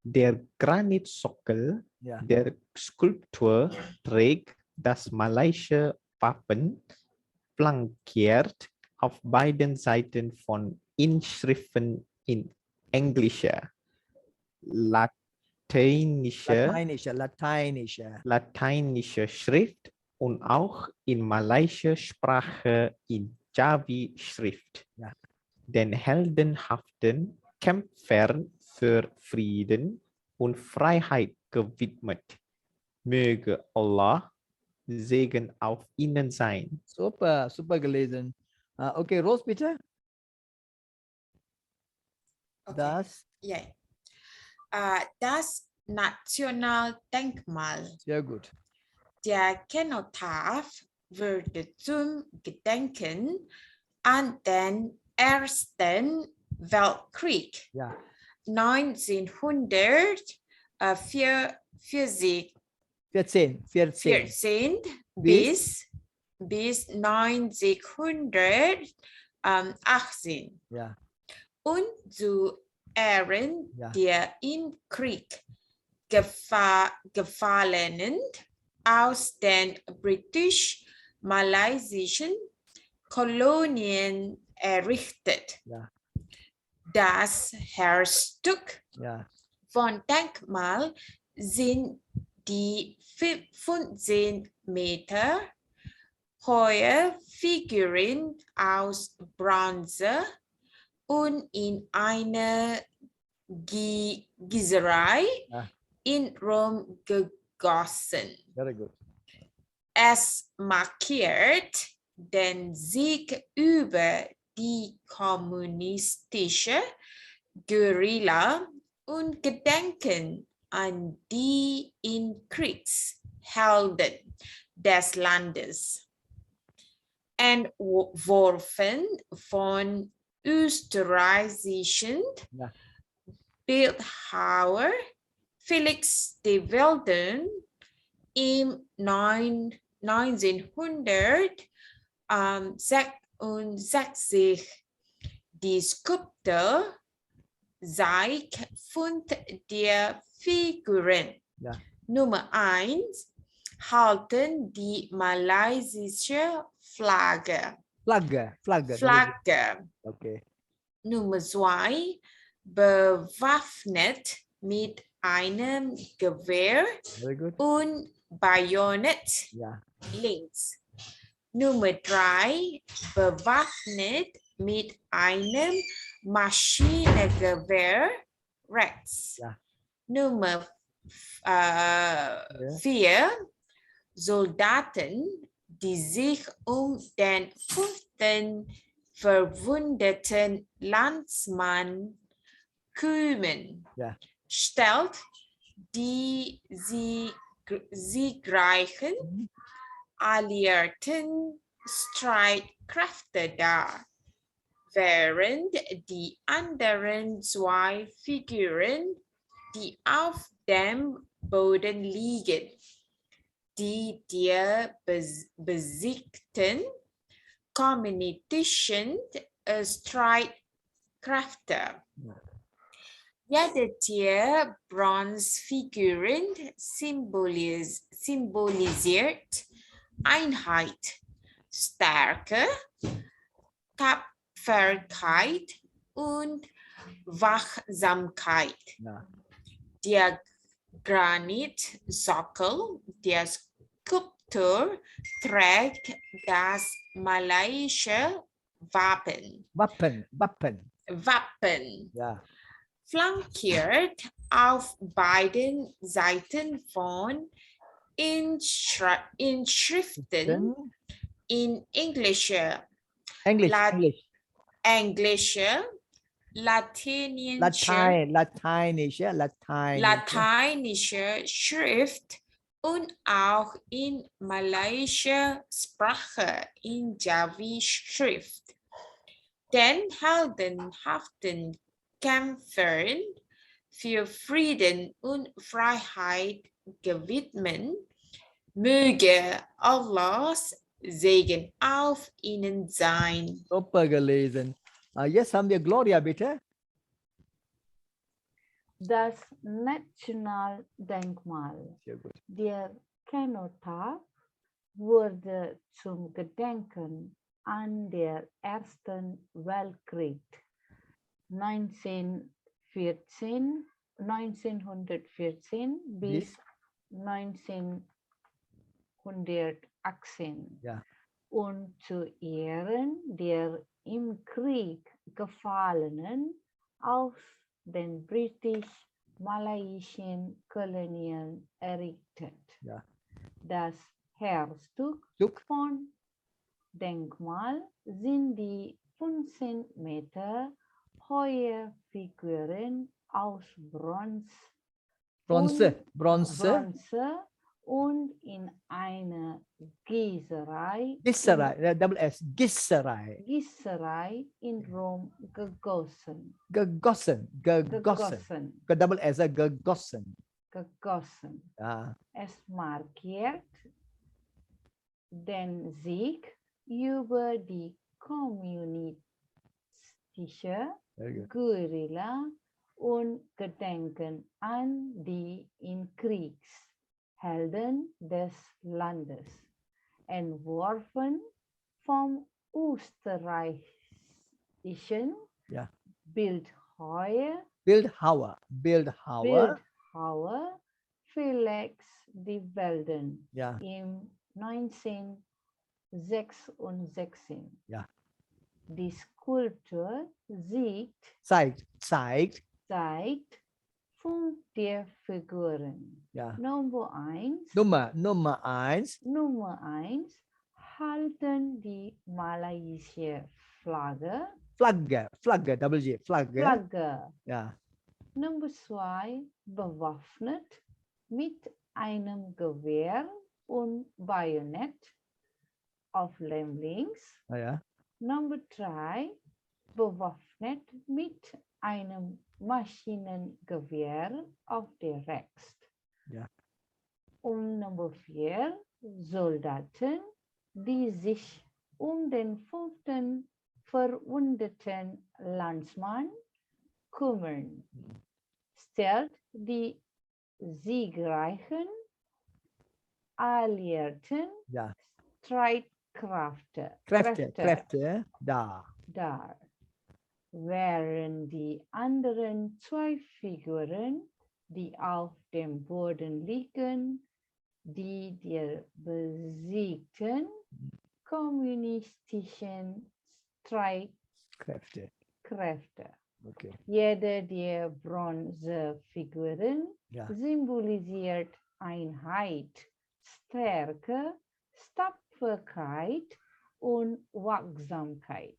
Der Granitsockel Ja. der Skulptur trägt das malaiische Wappen, flankiert auf beiden Seiten von Inschriften in englischer, lateinischer Schrift und auch in malaischer Sprache in Jawi-Schrift. Ja. Den heldenhaften Kämpfern für Frieden und Freiheit gewidmet. Möge Allah Segen auf ihnen sein. Super, super gelesen. Okay, Rose, bitte. Okay. Das. Ja. Das Nationaldenkmal. Sehr gut. Der Kenotaph wurde zum Gedenken an den Ersten Weltkrieg Ja. 1914 14. bis 1918. Ja. Und zu Ehren Ja. der im Krieg Gefallenen aus den britisch-malaysischen Kolonien errichtet. Ja. Das Herzstück Ja. von Denkmal sind die 15 Meter hohe Figuren aus Bronze und in einer Gießerei in Rom gegossen. Very good. Es markiert den Sieg über die kommunistische Guerilla und Gedenken an die Kriegshelden des Landes. Entworfen von österreichischen Bildhauer Felix de Velden im 1966. Die Skulptur zeigt 5 der Figuren. Ja. Nummer 1 halten die malaysische Flagge. Flagge. Okay. Nummer 2 bewaffnet mit einem Gewehr und Bajonett links. Nummer 3 bewaffnet mit einem Maschinengewehr rechts. Nummer 4 Soldaten, die sich um den 5. verwundeten Landsmann kümmern, stellt die siegreichen alliierten Streitkräfte dar, während die anderen 2 Figuren, die auf dem Boden liegen, die der besiegten kommunistischen Streitkräfte. Jede der Bronzefiguren symbolisiert Einheit, Stärke, Tapferkeit und Wachsamkeit. Der Granitsockel der Skulptur trägt das malaysische Wappen. Ja. Flankiert auf beiden Seiten von Inschriften in englischer, lateinischer Schrift und auch in malaysischer Sprache in Jawi-Schrift. Den Helden haften kämpfen für Frieden und Freiheit gewidmet. Möge Allahs Segen auf ihnen sein. Super gelesen. Jetzt haben wir Gloria, bitte. Das Nationaldenkmal Sehr gut. der Kenotaf wurde zum Gedenken an den Ersten Weltkrieg 1914 bis 1918 Ja. und zu Ehren der im Krieg Gefallenen aus den britisch-malaiischen Kolonien errichtet. Ja. Das Herzstück von Denkmal sind die 15 Meter hohe Figuren aus Bronze und in einer Gießerei in Rom gegossen. Gegossen. Ja. Es markiert den Sieg über die kommunistische Guerilla und Gedenken an die Kriegshelden des Landes, entworfen vom österreichischen Bildhauer Felix de Welden im 1966. Ja. Die Skulptur zeigt 5 der Figuren. Ja. Nummer 1 halten die malaysische Flagge. Flagge. Ja. Nummer 2 bewaffnet mit einem Gewehr und Bajonett auf links. Ja. Nummer 3 bewaffnet mit einem Maschinengewehr auf der rechts. Ja. Und Nummer 4 Soldaten, die sich um den 5. verwundeten Landsmann kümmern, stellt die siegreichen alliierten Streitkräfte dar. Während die anderen 2 Figuren, die auf dem Boden liegen, die der besiegten kommunistischen Streitkräfte. Okay. Jede der Bronzefiguren symbolisiert Einheit, Stärke, Tapferkeit und Wachsamkeit.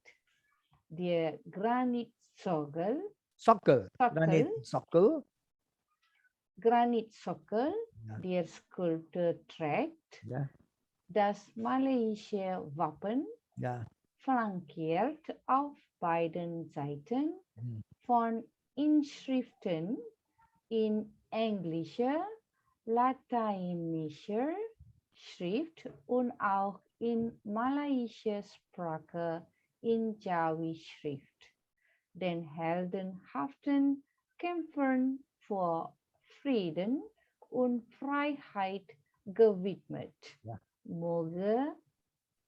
Der Granitsockel der Skulptur trägt das malaysische Wappen, flankiert auf beiden Seiten von Inschriften in englischer, lateinischer Schrift und auch in malaysischer Sprache in Jawi-Schrift. Den heldenhaften Kämpfern für Frieden und Freiheit gewidmet. Möge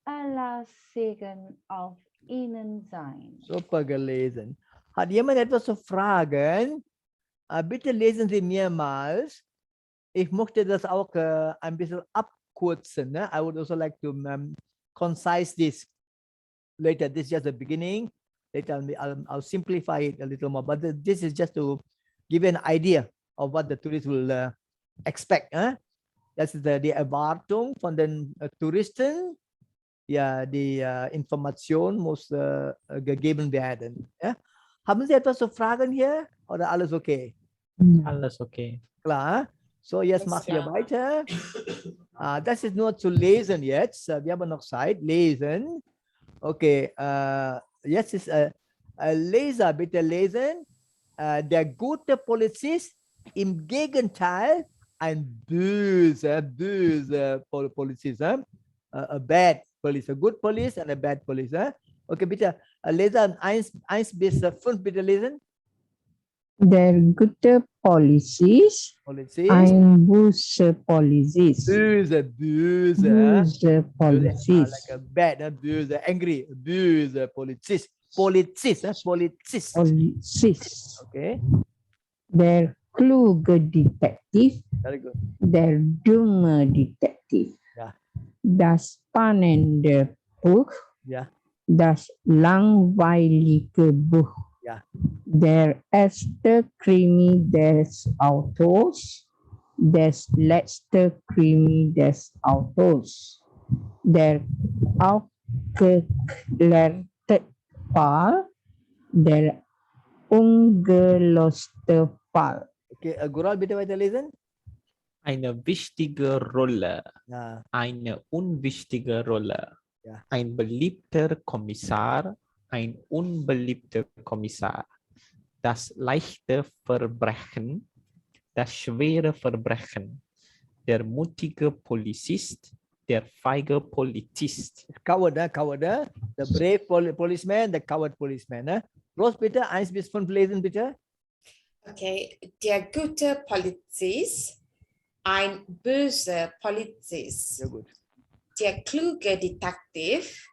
Allahs Segen auf ihnen sein. Super gelesen. Hat jemand etwas zu fragen? Bitte lesen Sie mehrmals. Ich möchte das auch ein bisschen abkürzen. Ne? I would also like to concise this later. This is just the beginning. Later I'll simplify it a little more. But this is just to give you an idea of what the tourists will expect. Das ist die Erwartung von den Touristen. Ja, die Information muss gegeben werden. Ja? Haben Sie etwas zu fragen hier oder alles okay? Alles okay. Klar. So, jetzt machen wir weiter. Das ist nur zu lesen jetzt. Wir haben noch Zeit. Lesen. Okay. jetzt ist Leser, bitte lesen. Der gute Polizist, im Gegenteil, ein böser Polizist. A bad police, a good police and a bad police. Okay, bitte Leser 1 bis 5 bitte lesen. Der gute Polizist, Polizist, ein böser Polizist. böse, Böser like Polizist. a bad, böse, angry, böse Polizist. Polizist. Polizist. Okay, Der kluge Detektiv, very good. der dumme Detektiv. Ja. Das spannende Buch, Ja, das langweilige Buch. Ja. Der erste Krimi des Autors, das letzte Krimi des Autors. Der aufgeklärte Fall, der ungelöste Fall. okay, Gural bitte weiterlesen. Eine wichtige Rolle, Ja, eine unwichtige Rolle. Ja. Ein beliebter Kommissar, ein unbeliebter Kommissar. Das leichte Verbrechen, das schwere Verbrechen. Der mutige Polizist, der feige Polizist. coward, the brave policeman, the coward policeman. Los bitte 1 bis 5 lesen bitte. Okay, der gute Polizist, ein böser Polizist. Sehr gut. Der kluge Detektiv,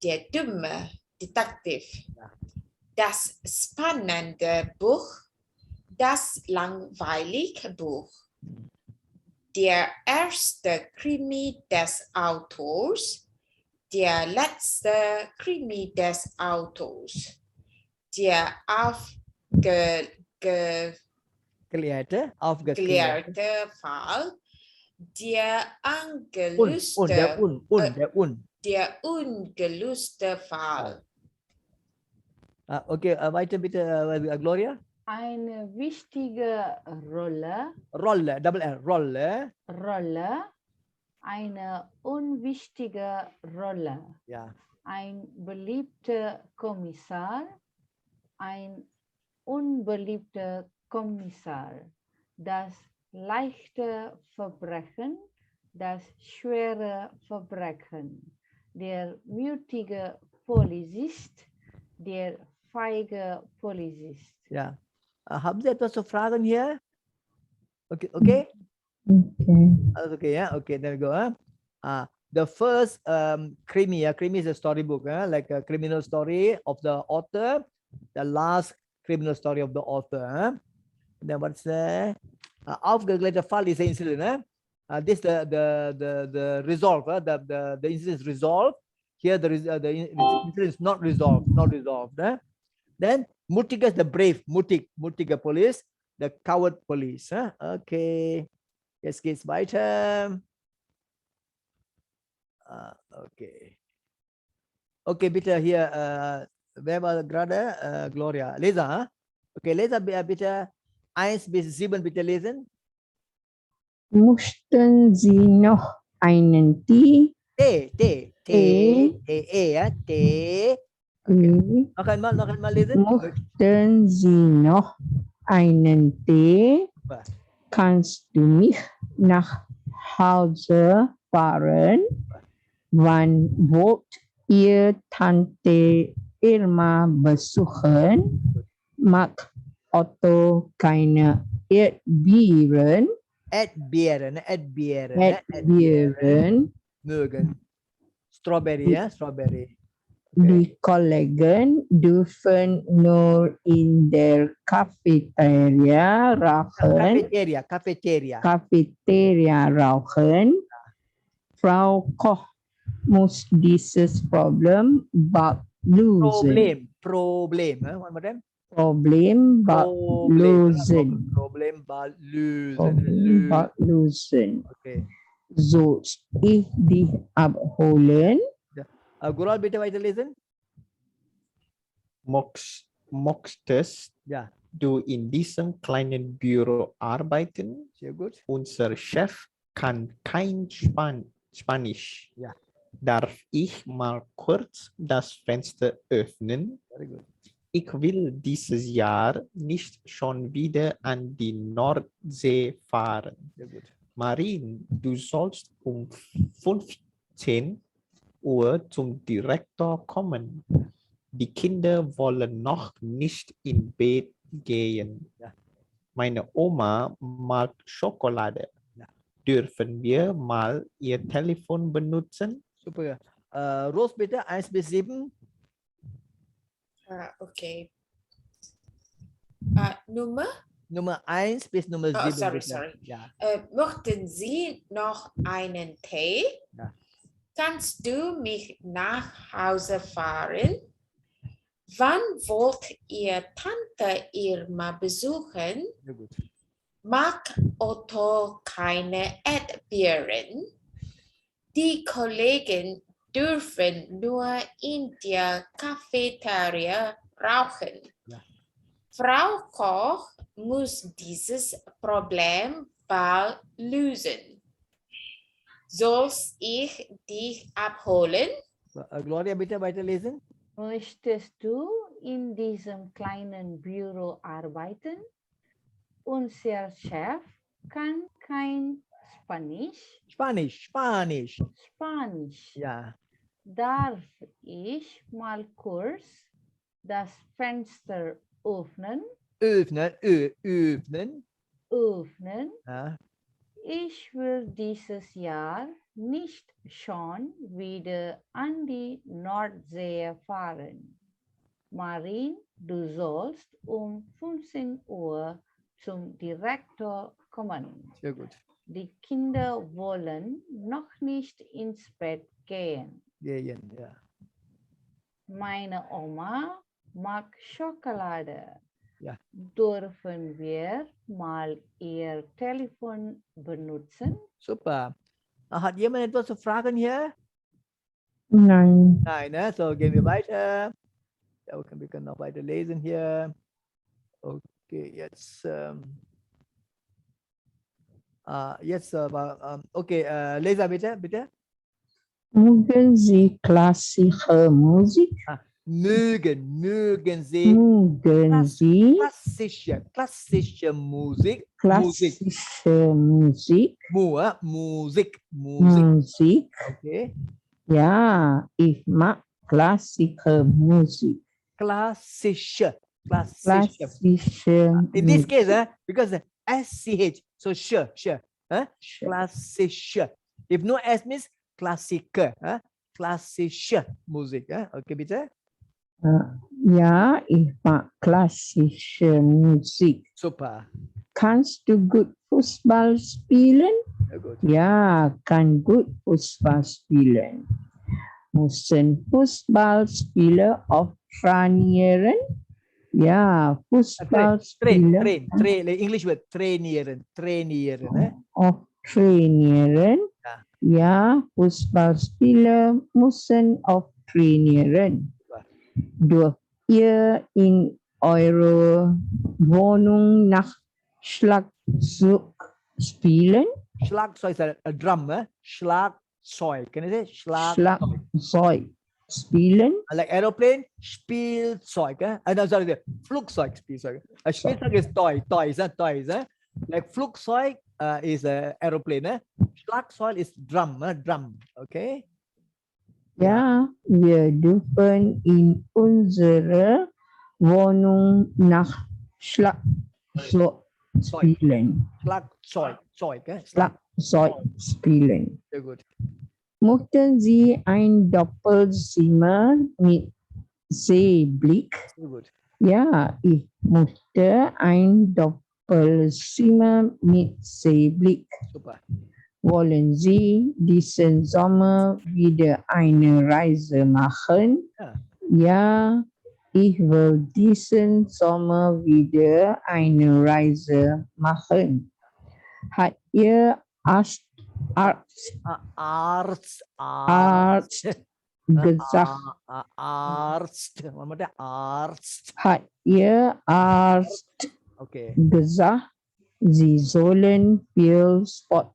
der dumme Detektiv. Ja. Das spannende Buch, das langweilige Buch. Der erste Krimi des Autors, der letzte Krimi des Autors. Der Aufgeklärte, aufgeklärte Fall, der der ungelöste Fall. Okay, weiter bitte, Gloria. Eine wichtige Rolle, Rolle, double R, Rolle. eine unwichtige Rolle. Ja, Ein beliebter Kommissar, ein unbeliebter Kommissar. Das leichte Verbrechen, das schwere Verbrechen. Der mutige Polizist, der feige Polizist. ja. Haben Sie etwas zu fragen hier? Okay, okay? Okay. Alles okay, yeah? Okay, there we go. The first Krimi, Krimi is a storybook, like a criminal story of the author. The last criminal story of the author. Then what's the aufgeklärte Fall is the incident. This the resolve. The incident is resolved. Here the incident is not resolved. Then Mutiga is the brave, Mutiga police, the coward police. Okay. Jetzt geht's weiter. Okay. Okay, bitte hier, wer war gerade? Gloria. Leser. Okay, Leser bitte 1 bis 7 bitte lesen. Mussten Sie noch einen Tee? T. Ja, T. Okay. Noch einmal lesen. Möchten Sie noch einen Tee? Kannst du mich nach Hause fahren? Wann wollt ihr Tante Irma besuchen? Mag Otto keine Erdbeeren? Erdbeeren. Mögen. Strawberry, ja, Strawberry. Die Kollegen dürfen nur in der Cafeteria rauchen. Cafeteria rauchen. Frau Koch muss dieses Problem bald lösen. Problem. Problem bald lösen. Problem bald lösen. Okay. Soll ich dich abholen? Gural bitte weiterlesen. Möchtest Ja. du in diesem kleinen Büro arbeiten? Sehr gut. Unser Chef kann kein Spanisch. Ja. Darf ich mal kurz das Fenster öffnen? Very good. Ich will dieses Jahr nicht schon wieder an die Nordsee fahren. Very good. Marin, du sollst um 15 Uhr zum Direktor kommen. Die Kinder wollen noch nicht in Bett gehen. Ja. Meine Oma mag Schokolade. Ja. Dürfen wir mal ihr Telefon benutzen? Super. Rose, bitte, 1 bis 7. Okay. Nummer? Nummer 1 bis Nummer 7. Oh, sorry, bitte. sorry. Ja. Möchten Sie noch einen Tee? Ja. Kannst du mich nach Hause fahren? Wann wollt ihr Tante Irma besuchen? Sehr gut. Mag Otto keine Erdbeeren? Die Kollegen dürfen nur in der Cafeteria rauchen. Ja. Frau Koch muss dieses Problem bald lösen. Soll ich dich abholen? Gloria, bitte weiterlesen. Möchtest du in diesem kleinen Büro arbeiten? Unser Chef kann kein Spanisch. Spanisch. Ja. Darf ich mal kurz das Fenster öffnen? Öffnen. Ja. Ich will dieses Jahr nicht schon wieder an die Nordsee fahren. Marin, du sollst um 15 Uhr zum Direktor kommen. Sehr gut. Die Kinder wollen noch nicht ins Bett gehen. Gehen, ja. Meine Oma mag Schokolade. Ja. Dürfen wir mal ihr Telefon benutzen? Super. Hat jemand etwas zu fragen hier? Nein. Nein, ne? So gehen wir weiter. Ja, wir können noch weiter lesen hier. Okay, jetzt. Okay, Lesa, bitte. Mögen Sie klassische Musik? Mögen Sie Mögen Sie klassische Musik? klassische Musik? Musik. Okay. Ja, ich mag klassische Musik. Klassische. In this Musik. case, because the SCH, so sh. Klassische. If no S means klassische. Klassische Musik. Okay, bitte. Ja, ich mag klassische Musik. Super. Kannst du gut Fußball spielen? Sehr gut. Ja, kann gut Fußball spielen. Müssen Fußballspieler oft trainieren? Ja, Fußballspieler English word trainieren. oft trainieren? Ja, Fußballspieler müssen oft trainieren. Dürft ihr in eurer Wohnung nach Schlagzeug spielen? Schlagzeug is a drum. Schlagzeug. Can you say Schlagzeug spielen? Like aeroplane, Spielzeug. No, sorry, Flugzeug, Spielzeug. A Spielzeug is toys. Like Flugzeug is a aeroplane. Schlagzeug is drum. Okay. Ja, wir dürfen in unserer Wohnung nach Schlagzeug spielen. Schlagzeug spielen. Sehr gut. Möchten Sie ein Doppelzimmer mit Seeblick? Sehr gut. Ja, ich möchte ein Doppelzimmer mit Seeblick. Super. Wollen Sie diesen Sommer wieder eine Reise machen? Ja. Ja, ich will diesen Sommer wieder eine Reise machen. Hat Ihr Arzt gesagt? One more time. Arzt. Hat Ihr Arzt Okay. gesagt, Sie sollen viel Sport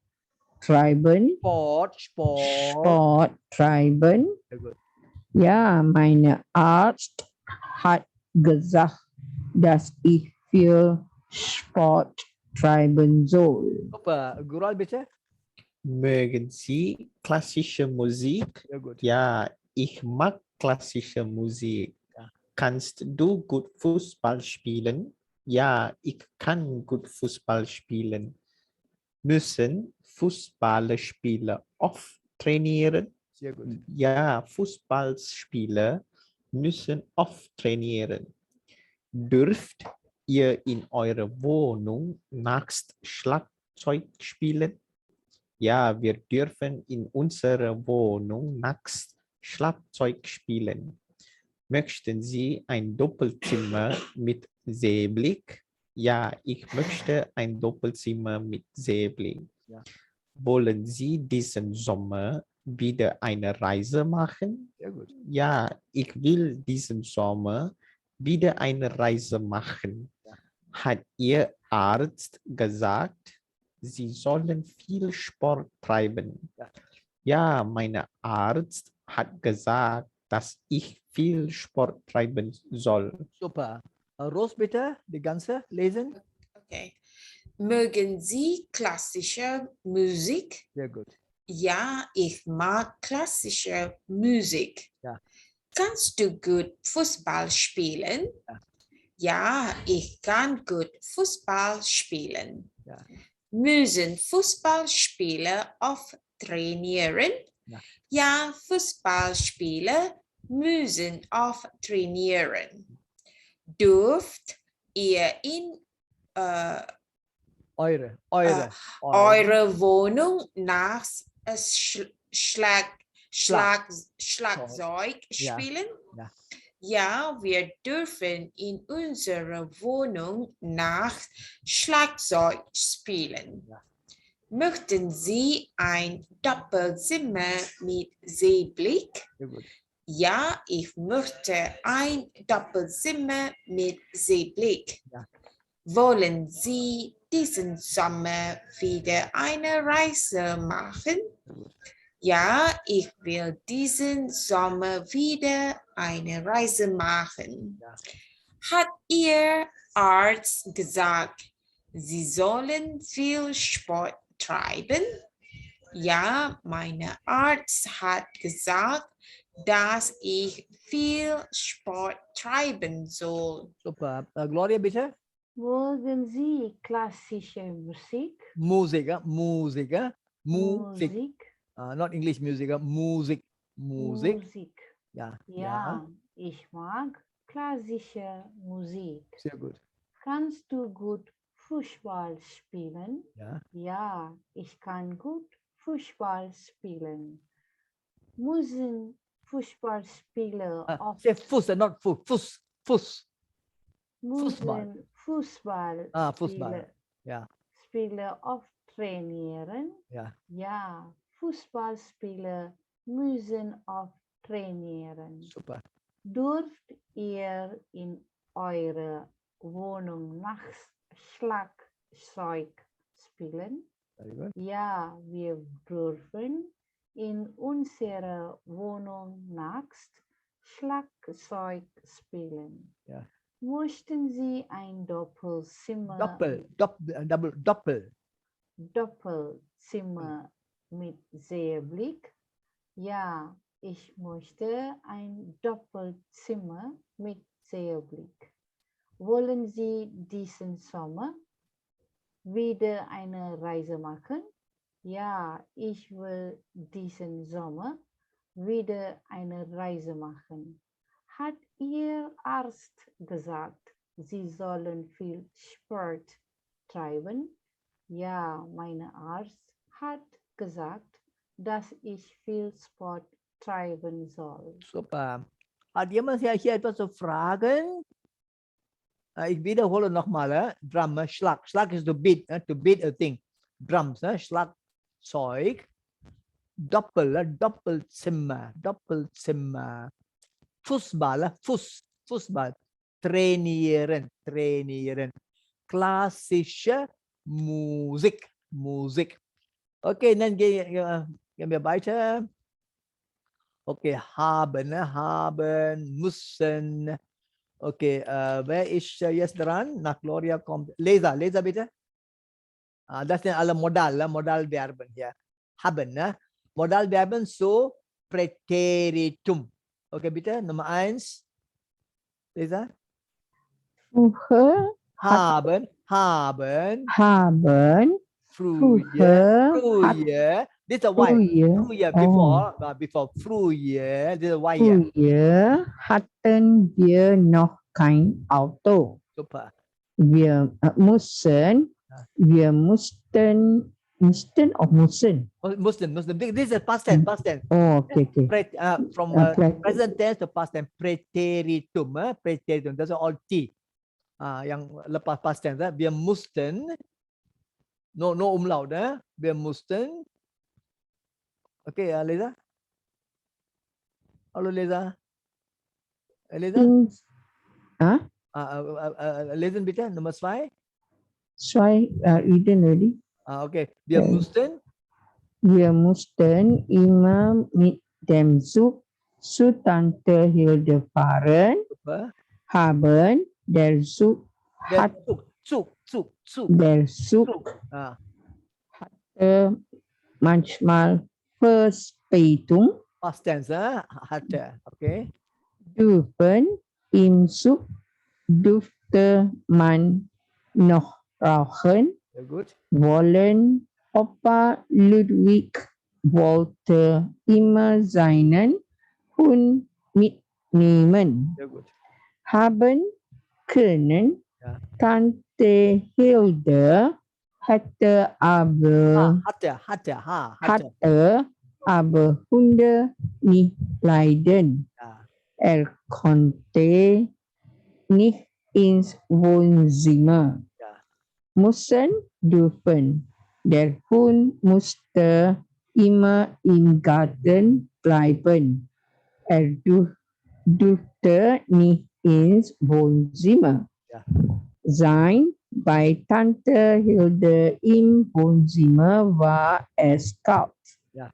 treiben. Sport. Treiben. Sehr gut. Ja, meine Arzt hat gesagt, dass ich viel Sport treiben soll. Super. Guru bitte. Mögen Sie klassische Musik? Sehr gut. Ja, ich mag klassische Musik. Ja. Kannst du gut Fußball spielen? Ja, ich kann gut Fußball spielen. Müssen Fußballspieler oft trainieren? Sehr gut. Ja, Fußballspieler müssen oft trainieren. Dürft ihr in eurer Wohnung nachts Schlagzeug spielen? Ja, wir dürfen in unserer Wohnung nachts Schlagzeug spielen. Möchten Sie ein Doppelzimmer mit Seeblick? Ja, ich möchte ein Doppelzimmer mit Seeblick. Ja. Wollen Sie diesen Sommer wieder eine Reise machen? Sehr gut. Ja, ich will diesen Sommer wieder eine Reise machen. Ja. Hat Ihr Arzt gesagt, Sie sollen viel Sport treiben? Ja. Ja, mein Arzt hat gesagt, dass ich viel Sport treiben soll. Super. Rose bitte, die ganze lesen. Okay. Mögen Sie klassische Musik? Sehr gut. Ja, ich mag klassische Musik. Ja. Kannst du gut Fußball spielen? Ja. Ja, ich kann gut Fußball spielen. Ja. Müssen Fußballspieler oft trainieren? Ja. Ja, Fußballspieler müssen oft trainieren. Dürft ihr in Eure Wohnung nach Schlagzeug Ja. spielen? Ja. Ja, wir dürfen in unserer Wohnung nach Schlagzeug spielen. Ja. Möchten Sie ein Doppelzimmer mit Seeblick? Sehr gut. Ja, ich möchte ein Doppelzimmer mit Seeblick. Ja. Wollen Sie diesen Sommer wieder eine Reise machen? Ja, ich will diesen Sommer wieder eine Reise machen. Ja. Hat Ihr Arzt gesagt, Sie sollen viel Sport treiben? Ja, mein Arzt hat gesagt, dass ich viel Sport treiben soll. Super. Gloria bitte. Mögen Sie klassische Musik? Musik. Musik. Musik. Musik. Not English music. Musik. Musik. Musik. Ja. Ja, ich mag klassische Musik. Sehr gut. Kannst du gut Fußball spielen? Ja. Ja, ich kann gut Fußball spielen. Müssen Fußballspieler oft Say Fuß, not Fuß. Fuß. Fußball. müssen Fußball Fußball. Ja. Spieler oft trainieren? Ja. Ja, Fußballspieler müssen oft trainieren. Super. Dürft ihr in eurer Wohnung nachts Schlagzeug spielen? Very good. Ja, wir dürfen in unserer Wohnung nachts Schlagzeug spielen. Ja. Möchten Sie ein Doppelzimmer Doppelzimmer mit Seeblick? Ja, ich möchte ein Doppelzimmer mit Seeblick. Wollen Sie diesen Sommer wieder eine Reise machen? Ja, ich will diesen Sommer wieder eine Reise machen. Hat Ihr Arzt gesagt, Sie sollen viel Sport treiben? Ja, mein Arzt hat gesagt, dass ich viel Sport treiben soll. Super. Hat jemand hier etwas zu fragen? Ich wiederhole nochmal. Drum, Schlag. Schlag ist to beat a thing. Drums, Schlagzeug. Doppelzimmer. Fußball. Trainieren. Klassische Musik. Okay, dann gehen wir weiter. Okay, haben, müssen. Okay, wer ist jetzt dran? Nach Gloria kommt. Lesa bitte. Das sind alle Modalverben hier. Haben, ne? Modalverben so Präteritum. Okay, bitte, Nummer 1. Lesa. Früher Haben. haben Früher. This is why. Früher, before. Früher. This is why. Früher hatten wir noch kein Auto. Super. Wir mussten or müssen? Muslim. This is past tense. Oh, okay. From present tense to past tense. Präteritum. Präteritum. That's all T. Yang lepas past tense. Wir mussten. No umlaut. Wir mussten. Okay, Leza. Hallo, Leza. Leza? Lesen bitte, Nummer 2. Eden ready. Okay, wir mussten immer mit dem Zug zu Tante Hilde fahren. Super. Haben der Zug hatte manchmal Verspätung. Past tense, hatte. Okay. Im Zug durfte man noch rauchen. Sehr gut. Opa Ludwig wollte immer seinen Hund mitnehmen. Sehr gut. Haben können. Ja. Tante Hilde hatte aber Hunde nicht leiden. Ja. Konnte nicht ins Wohnzimmer. Ja. Müssen dürfen. Der Hund musste immer im Garten bleiben. Durfte nicht ins Wohnzimmer. Ja. Sein bei Tante Hilde im Wohnzimmer war es kalt. Ja.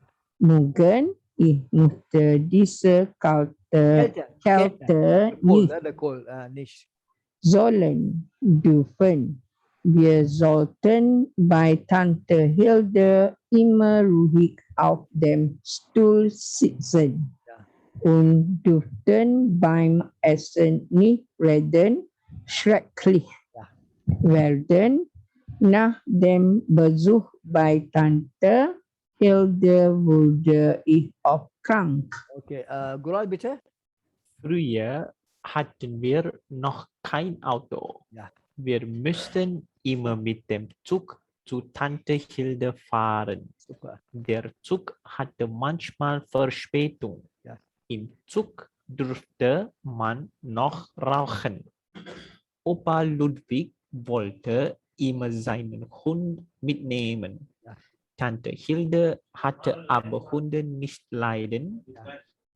Ich musste diese Kälte nicht. Sollen, dürfen. Wir sollten bei Tante Hilde immer ruhig auf dem Stuhl sitzen. Ja. Und dürften beim Essen nicht reden, schrecklich werden. Nach dem Besuch bei Tante Hilde wurde ich oft krank. Okay, Gural bitte. Früher hatten wir noch kein Auto. Ja. Wir müssten immer mit dem Zug zu Tante Hilde fahren. Super. Der Zug hatte manchmal Verspätung. Ja. Im Zug durfte man noch rauchen. Opa Ludwig wollte immer seinen Hund mitnehmen. Ja. Tante Hilde hatte aber Hunde nicht leiden.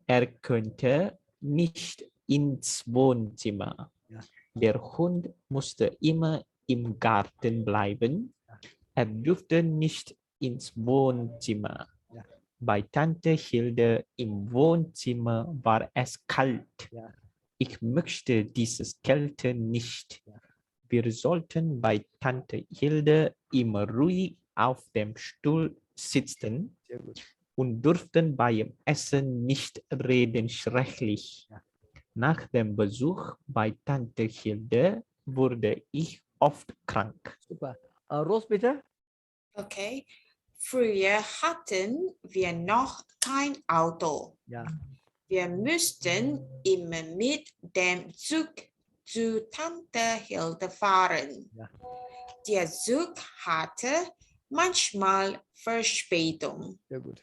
Ja. Könnte nicht ins Wohnzimmer. Ja. Der Hund musste immer im Garten bleiben. Durfte nicht ins Wohnzimmer. Ja. Bei Tante Hilde im Wohnzimmer war es kalt. Ja. Ich möchte dieses Kälte nicht. Ja. Wir sollten bei Tante Hilde immer ruhig auf dem Stuhl sitzen. Sehr gut. Und durften beim Essen nicht reden, schrecklich. Ja. Nach dem Besuch bei Tante Hilde wurde ich oft krank. Super. Ros bitte. Okay. Früher hatten wir noch kein Auto. Ja. Wir müssten immer mit dem Zug zu Tante Hilde fahren. Ja. Der Zug hatte manchmal Verspätung. Sehr gut.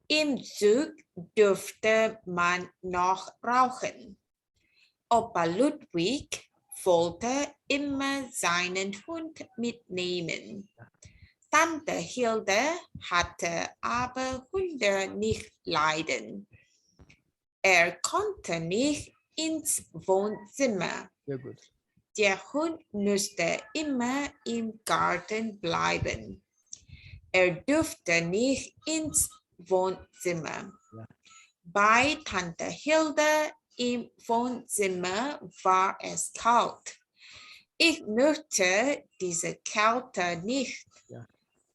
Im Zug durfte man noch rauchen. Opa Ludwig wollte immer seinen Hund mitnehmen. Tante Hilde hatte aber Hunde nicht leiden. Konnte nicht ins Wohnzimmer. Sehr gut. Der Hund musste immer im Garten bleiben. durfte nicht ins Wohnzimmer. Ja. Bei Tante Hilde im Wohnzimmer war es kalt. Ich möchte diese Kälte nicht. Ja.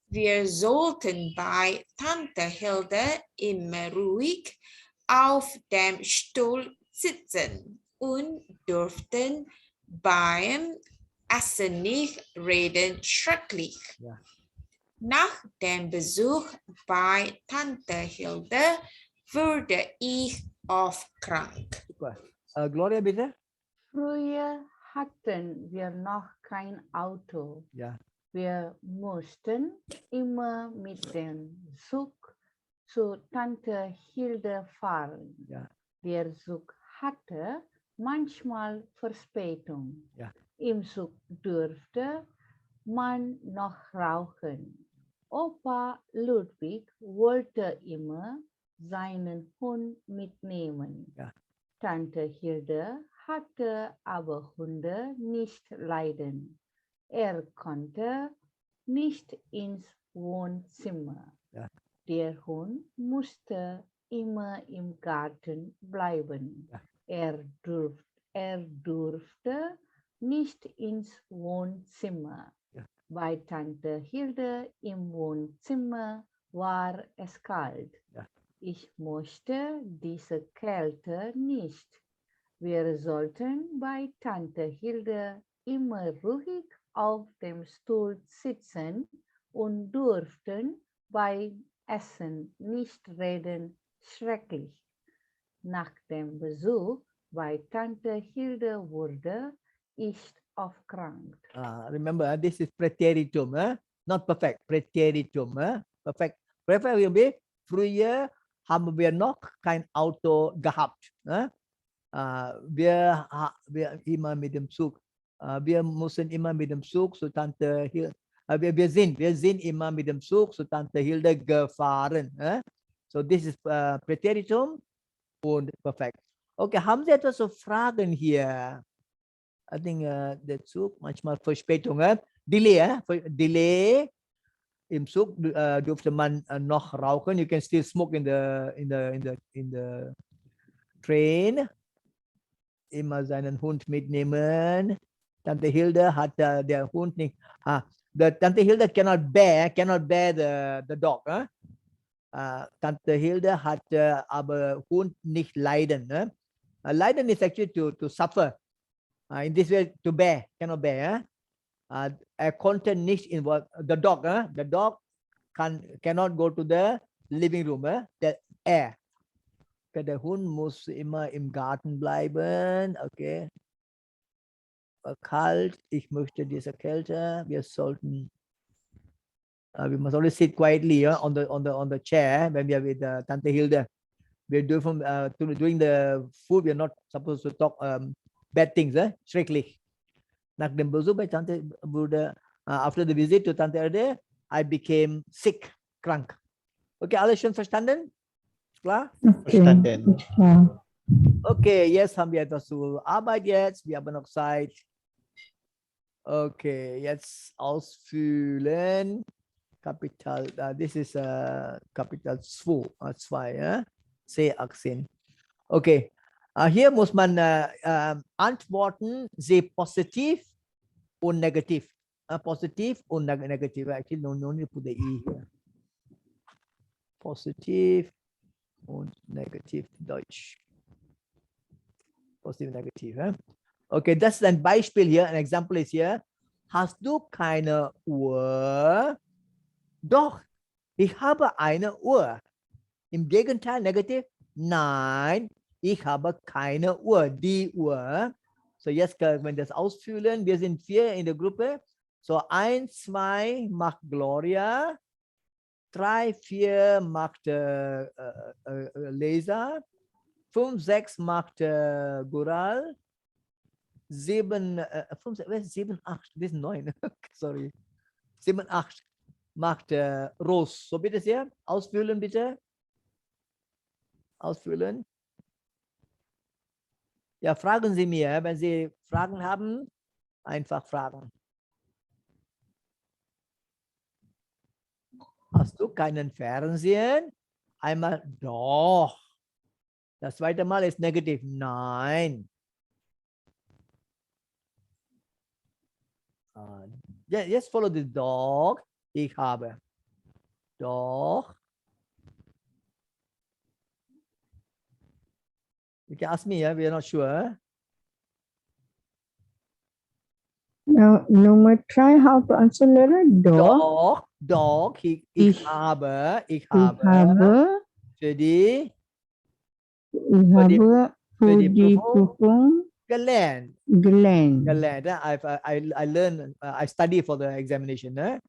Wir sollten bei Tante Hilde immer ruhig auf dem Stuhl sitzen und durften beim Essen nicht reden. Schrecklich. Ja. Nach dem Besuch bei Tante Hilde wurde ich oft krank. Super. Gloria, bitte. Früher hatten wir noch kein Auto. Ja. Wir mussten immer mit dem Zug zu Tante Hilde fahren. Ja. Der Zug hatte manchmal Verspätung. Ja. Im Zug durfte man noch rauchen. Opa Ludwig wollte immer seinen Hund mitnehmen. Ja. Tante Hilde hatte aber Hunde nicht leiden. Er konnte nicht ins Wohnzimmer. Ja. Der Hund musste immer im Garten bleiben. Ja. Er durfte nicht ins Wohnzimmer. Ja. Bei Tante Hilde im Wohnzimmer war es kalt. Ja. Ich möchte diese Kälte nicht. Wir sollten bei Tante Hilde immer ruhig auf dem Stuhl sitzen und durften beim Essen nicht reden. Schrecklich. Nach dem Besuch bei Tante Hilde wurde ich oft krank. Remember, this is Präteritum, not perfect. Präteritum, perfect. Perfect will be früher haben wir noch kein Auto gehabt. Wir immer mit dem Zug. Wir mussten immer mit dem Zug zu Tante Hilde. Wir sind immer mit dem Zug zu Tante Hilde gefahren. So this is Präteritum und perfekt. Okay, haben Sie etwas zu fragen hier? I think der Zug manchmal Verspätung, Delay, Delay. Im Zug durfte man noch rauchen. You can still smoke in the train. Immer seinen Hund mitnehmen. Tante Hilde hat der Hund nicht. Tante Hilde cannot bear the dog. Tante Hilde hat aber Hund nicht leiden. Leiden is actually to suffer. In this way, to bear, cannot bear. Er konnte nicht involve the dog. The dog cannot go to the living room. The air. Okay, der Hund muss immer im Garten bleiben. Okay. Kalt. Ich möchte diese Kälte. Wir sollten. We must always sit quietly on the chair when we are with Tante Hilde. We do from doing the food. We are not supposed to talk bad things. Schrecklich. Nach dem Besuch bei Tante wurde, after the visit to Tante Hilde, I became sick, krank. Okay, alles schon verstanden? Klar? Okay. Verstanden. Ja. Okay, jetzt haben wir etwas zur Arbeit jetzt. Wir haben noch Zeit. Okay, jetzt ausfüllen. Kapital, this is Kapital 2, C18. Okay, hier muss man antworten, sehr positiv und negativ. Positiv und negativ. Actually, no need to put the E here. Positiv und negativ Deutsch. Positiv und negativ. Okay, das ist ein Beispiel hier. Ein Example ist hier. Hast du keine Uhr? Doch, ich habe eine Uhr. Im Gegenteil, negativ. Nein, ich habe keine Uhr. Die Uhr. So, jetzt können wir das ausfüllen. Wir sind 4 in der Gruppe. So, 1, 2 macht Gloria. 3, 4 macht Lesa. 5, 6 macht Gural. 7, 7, 8, das ist 9. Sorry. 7, 8 macht Rose. So, bitte sehr. Ausfüllen, bitte. Ausfüllen. Ja, fragen Sie mir, wenn Sie Fragen haben, einfach fragen. Hast du keinen Fernsehen? Einmal doch. Das zweite Mal ist negativ. Nein. Just follow the dog. Ich habe. Doch. You can ask me, we are not sure. Now, number try how to answer letter dog. Dog. Ich habe. Ich habe Für die Prüfung gelernt. gelernt. I learned, I study for the examination.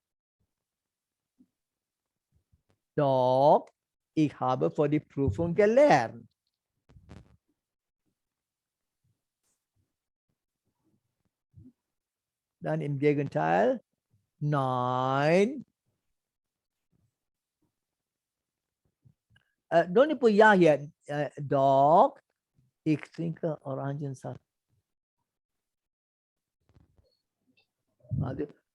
Doch, ich habe für die Prüfung gelernt. Dann im Gegenteil, nein. Don't you put ja here. Doch, ich trinke Orangensaft.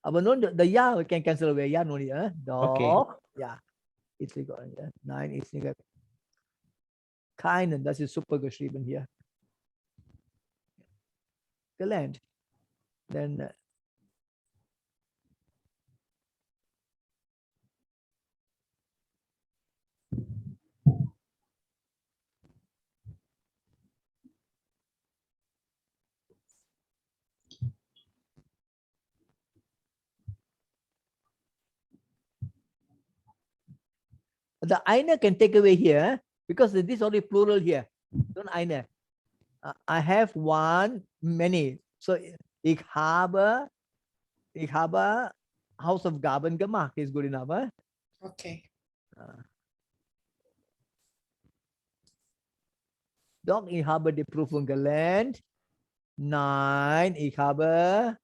Aber no, the ja we can cancel away. Ja, no need. Doch, Okay. ja. Ich trinke Orangensaft. Nein, ich trinke keinen. Das ist super geschrieben hier. Gelernt. Then the eine can take away here because this is only plural here. Don't eine. I have one, many. So ich habe Hausaufgaben gemacht. Is good enough. Okay. Doch, ich habe die Prüfung gelernt. Nein, ich habe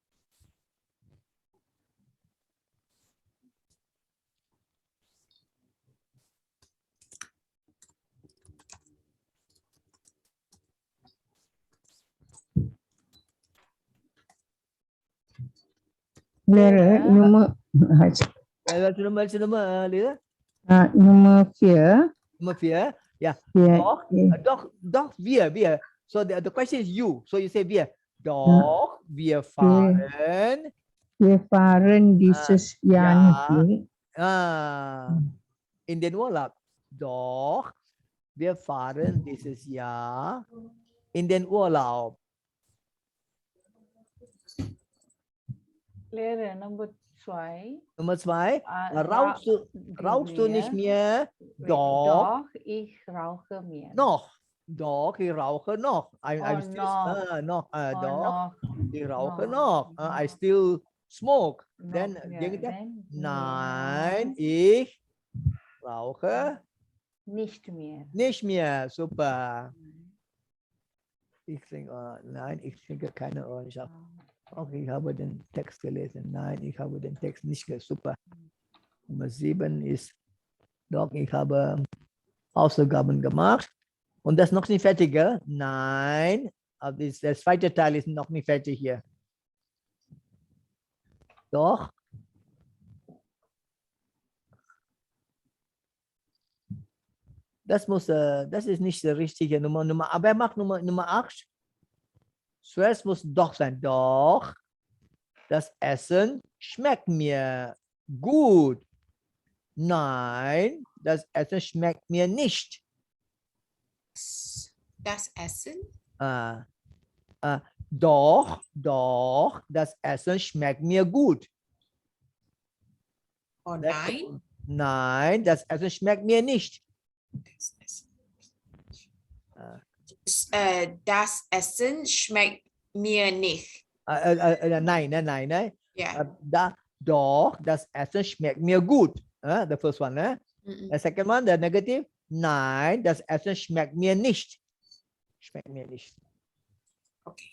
Letter number Nummer number 4. Nummer 4. Yeah. Doch, wir. So the question is you. So you say wir. Doch, wir fahren. Wir fahren dieses Jahr nicht. In den Urlaub. Doch, wir fahren dieses Jahr in den Urlaub. Lehre Nummer 2. Nummer 2. Rauchst du nicht mehr? Doch, ich rauche mehr. Noch. Doch, ich rauche noch. I'm still noch. doch, ich rauche noch. I still smoke. Then, nein, ich rauche nicht mehr. Nicht mehr. Super. Ich trinke, nein, ich trinke keine Orangensaft. Okay, ich habe den Text gelesen. Nein, ich habe den Text nicht gelesen. Super. Nummer 7 ist, doch, ich habe Hausaufgaben gemacht. Und das ist noch nicht fertig, gell? Nein, aber der zweite Teil ist noch nicht fertig hier. Doch. Das ist nicht die richtige Nummer. Aber er macht Nummer 8. Zuerst muss doch sein. Doch, das Essen schmeckt mir gut. Nein, das Essen schmeckt mir nicht. Das Essen? Doch, das Essen schmeckt mir gut. Oh nein. Nein, das Essen schmeckt mir nicht. Das Essen schmeckt mir nicht. Nein. Yeah. Doch, das Essen schmeckt mir gut. The first one. The second one, the negative. Nein, das Essen schmeckt mir nicht. Schmeckt mir nicht. Okay.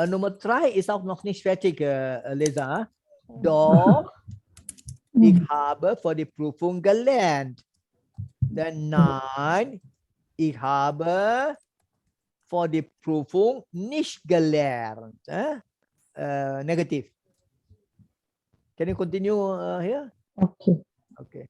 Nummer 3 ist auch noch nicht fertig, Leser. Doch, ich habe für die Prüfung gelernt. Dann nein, Ich habe vor die Prüfung nicht gelernt. Negative. Can you continue here? Okay. Okay.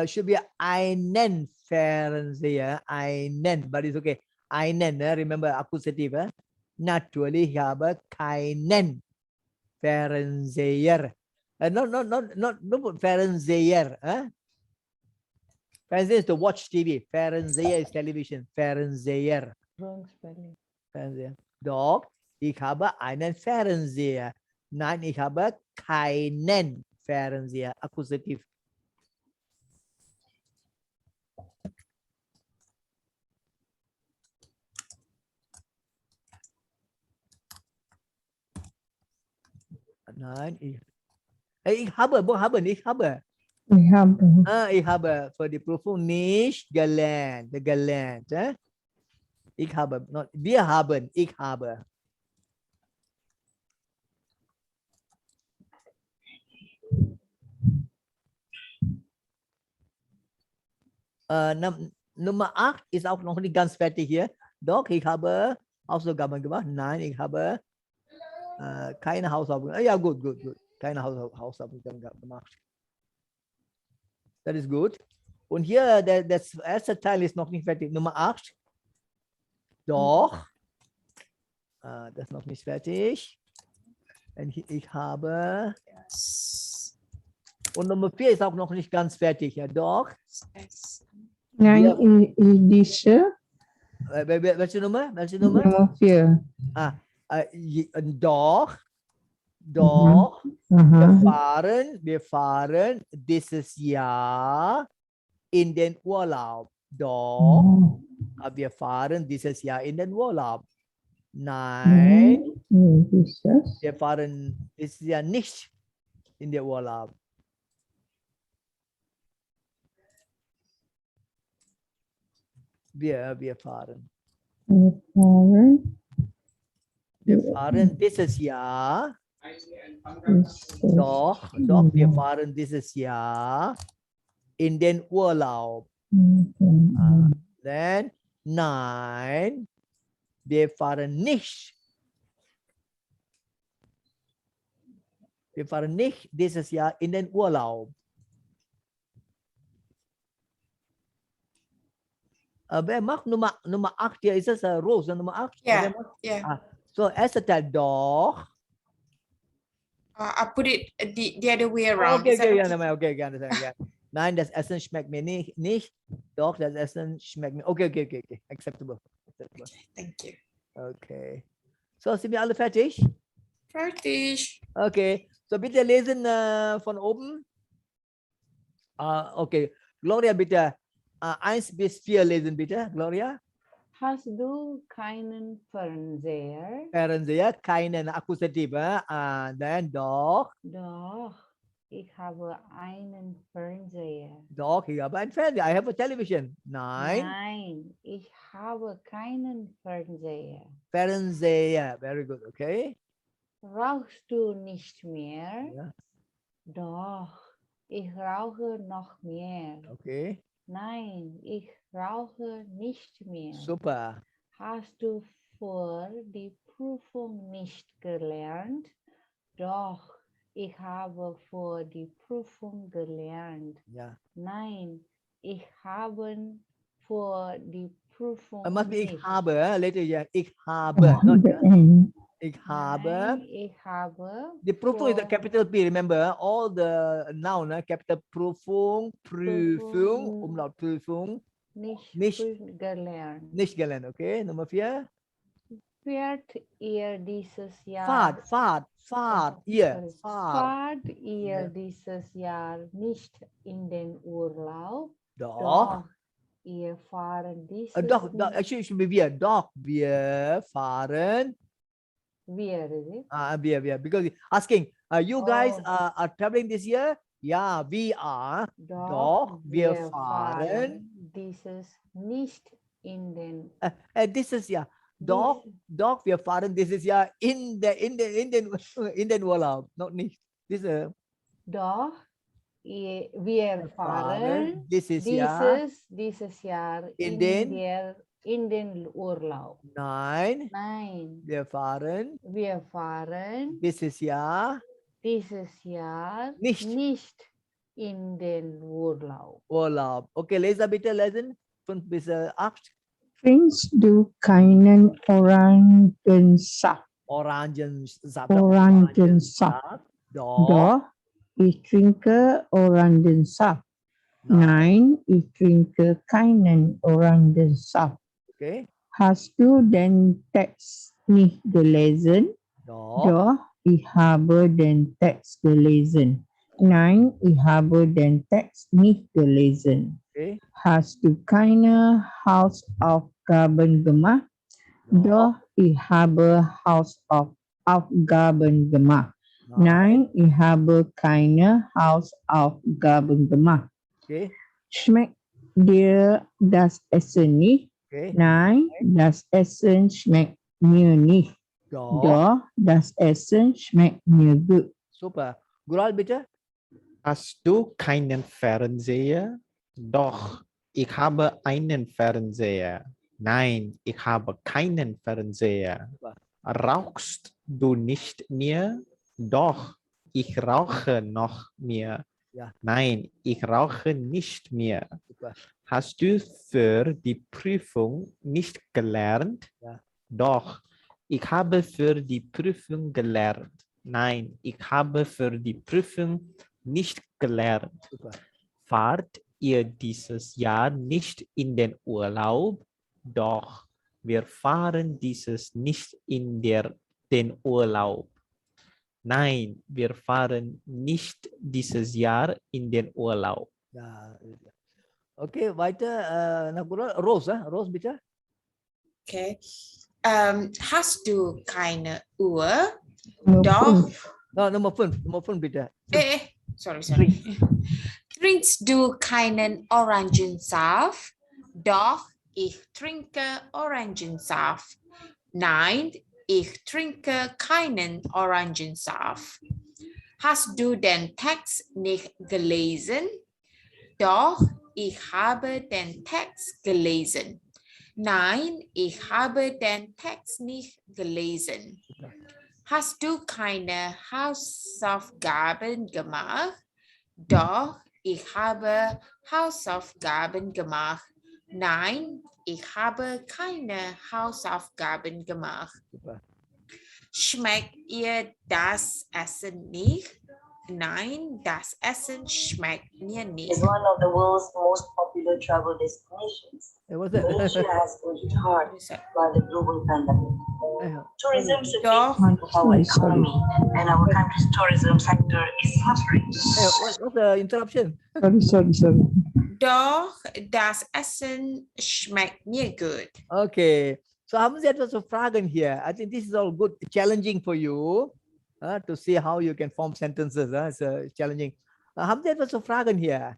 Should be einen Fernseher, einen, but it's okay. Einen, remember accusative. Naturally, ich habe keinen Fernseher. Not Fernseher. Fernseher is to watch TV. Fernseher is television. Fernseher. Wrong spelling. Fernseher. Doch, ich habe einen Fernseher. Nein, ich habe keinen Fernseher. Akkusativ. Nein, ich habe, wo haben, ich habe. Ich habe. Ich habe für die Prüfung nicht gelernt. Gelernt. Ich habe, not, wir haben, ich habe. Nummer 8 ist auch noch nicht ganz fertig hier. Doch, ich habe Hausaufgaben gemacht. Nein, ich habe keine Hausaufgaben. Ja, gut. Keine Hausaufgaben gemacht. Das ist gut. Und hier, das erste Teil ist noch nicht fertig. Nummer 8. Doch. Das ist noch nicht fertig. Und ich habe. Und Nummer 4 ist auch noch nicht ganz fertig. Ja, doch. Nein, diese. Welche Nummer? Welche Nummer? Nummer 4. Doch. Wir fahren dieses Jahr in den Urlaub. Doch. Wir fahren dieses Jahr in den Urlaub. Nein. Wir fahren dieses Jahr nicht in den Urlaub. Wir fahren. Wir fahren dieses Jahr. Doch, wir fahren dieses Jahr in den Urlaub. Then, nein, wir fahren nicht. Wir fahren nicht dieses Jahr in den Urlaub. Wer macht Nummer 8 hier? Ist das Rose, Nummer 8? Yeah. So, erster Teil, doch. I put it the other way around. Okay, Is that okay, understand. Yeah. Nein, das Essen schmeckt mir nicht. Doch, das Essen schmeckt mir. Okay. Acceptable. Thank you. Okay. So, sind wir alle fertig? Fertig. Okay. So, bitte lesen von oben. Okay. Gloria, bitte 1 bis 4 lesen, bitte. Gloria. Hast du keinen Fernseher? Fernseher, keinen Akkusativ. Dann doch. Doch, ich habe einen Fernseher. Doch, ich habe einen Fernseher. I have a television. Nein, ich habe keinen Fernseher. Fernseher. Very good. Okay. Rauchst du nicht mehr? Ja. Doch, ich rauche noch mehr. Okay. Nein, ich rauche nicht mehr. Super. Hast du vor die Prüfung nicht gelernt? Doch, ich habe vor die Prüfung gelernt. Ja. Nein, ich habe vor die Prüfung Must be nicht. ich habe. Later, yeah. Ich habe. Ich habe. Nein, ich habe. The Prüfung is a capital P. Remember, all the noun, capital Prüfung, Umlaut Prüfung. Nicht gelernt. Nicht gelernt, okay? Nummer 4. Fährt ihr dieses Jahr? Fahrt ihr dieses Jahr nicht in den Urlaub? Doch. Ihr fahren dieses Doch, actually it should be wir. Doch, wir fahren. Wir, is it? Wir. Because asking, You guys Oh. are traveling this year? Yeah, we are. Doch, wir fahren. Dieses nicht in den. This is yeah. Doch, wir fahren. This is yeah in den Urlaub, not nicht. This is Doch, wir fahren This is ja dieses Jahr in den Urlaub. Nein, Nein, wir fahren dieses Jahr nicht in den Urlaub. Urlaub. Okay, Lesa bitte lesen. 5 bis 8. Trinkst du keinen Orangensaft? Orangensaft. Doch. Doch, ich trinke Orangensaft. Nein, ich trinke keinen Orangensaft. Okay. Hast du den Text nicht gelesen? Doch, ich habe den Text gelesen. Nein, ich habe den Text nicht gelesen. Okay. Hast du keine Hausaufgaben gemacht? Doch, ich habe Hausaufgaben gemacht. Nein, ich habe keine Hausaufgaben gemacht. Okay. Schmeckt dir das Essen nicht? Okay. Nein, das Essen schmeckt mir nicht. Doch, das Essen schmeckt mir gut. Super. Gural bitte. Hast du keinen Fernseher? Doch, ich habe einen Fernseher. Nein, ich habe keinen Fernseher. Rauchst du nicht mehr? Doch, ich rauche noch mehr. Ja. Nein, ich rauche nicht mehr. Super. Hast du für die Prüfung nicht gelernt? Ja. Doch, ich habe für die Prüfung gelernt. Nein, ich habe für die Prüfung nicht gelernt. Super. Fahrt ihr dieses Jahr nicht in den Urlaub? Doch, wir fahren dieses nicht in den Urlaub. Nein, wir fahren nicht dieses Jahr in den Urlaub. Ja. Okay, weiter. Rose, Rose bitte. Okay. Hast du keine Uhr? Nummer Doch. 5. No, Nummer 5 bitte. Sorry. Trinkst du keinen Orangensaft? Doch, ich trinke Orangensaft. Nein, ich trinke keinen Orangensaft. Hast du den Text nicht gelesen? Doch, ich habe den Text gelesen. Nein, ich habe den Text nicht gelesen. Hast du keine Hausaufgaben gemacht? Doch, ich habe Hausaufgaben gemacht. Nein, ich habe keine Hausaufgaben gemacht. Super. Schmeckt ihr das Essen nicht? Nein, das Essen schmeckt mir nicht. Is one of the world's most popular travel destinations. What's But that? Asia has been hit hard by the global pandemic. Tourism is a big Doch. part of our economy, and our country's tourism sector is suffering. What's the interruption? Sorry. Doch, das Essen schmeckt mir gut. Okay. So haben Sie etwas zu fragen hier? I think this is all good, challenging for you to see how you can form sentences. It's challenging. Haben Sie etwas zu fragen hier?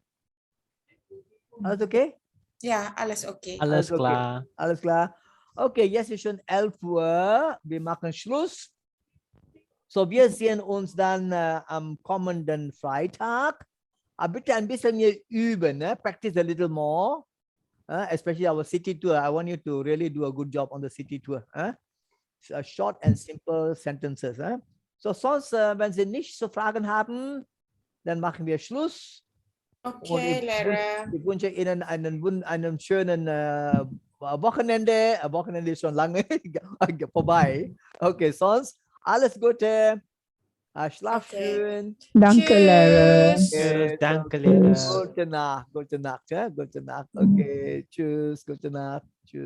Alles okay? Ja, alles okay. Alles okay. klar. Alles klar. Okay, jetzt ist schon 11 Uhr. Wir machen Schluss. So, wir sehen uns dann am kommenden Freitag. Aber bitte ein bisschen mehr üben, practice a little more. Especially our city tour. I want you to really do a good job on the city tour. So short and simple sentences. So sonst, wenn Sie nicht so Fragen haben, dann machen wir Schluss. Okay, Lehrer. Ich wünsche Ihnen einen schönen Wochenende. Wochenende ist schon lange vorbei. Okay, sonst alles Gute. Schlaf Okay. schön. Danke, Lara. Tschüss. Danke, Lehrer. Gute Nacht. Gute Nacht. Okay, tschüss. Gute Nacht. Tschüss.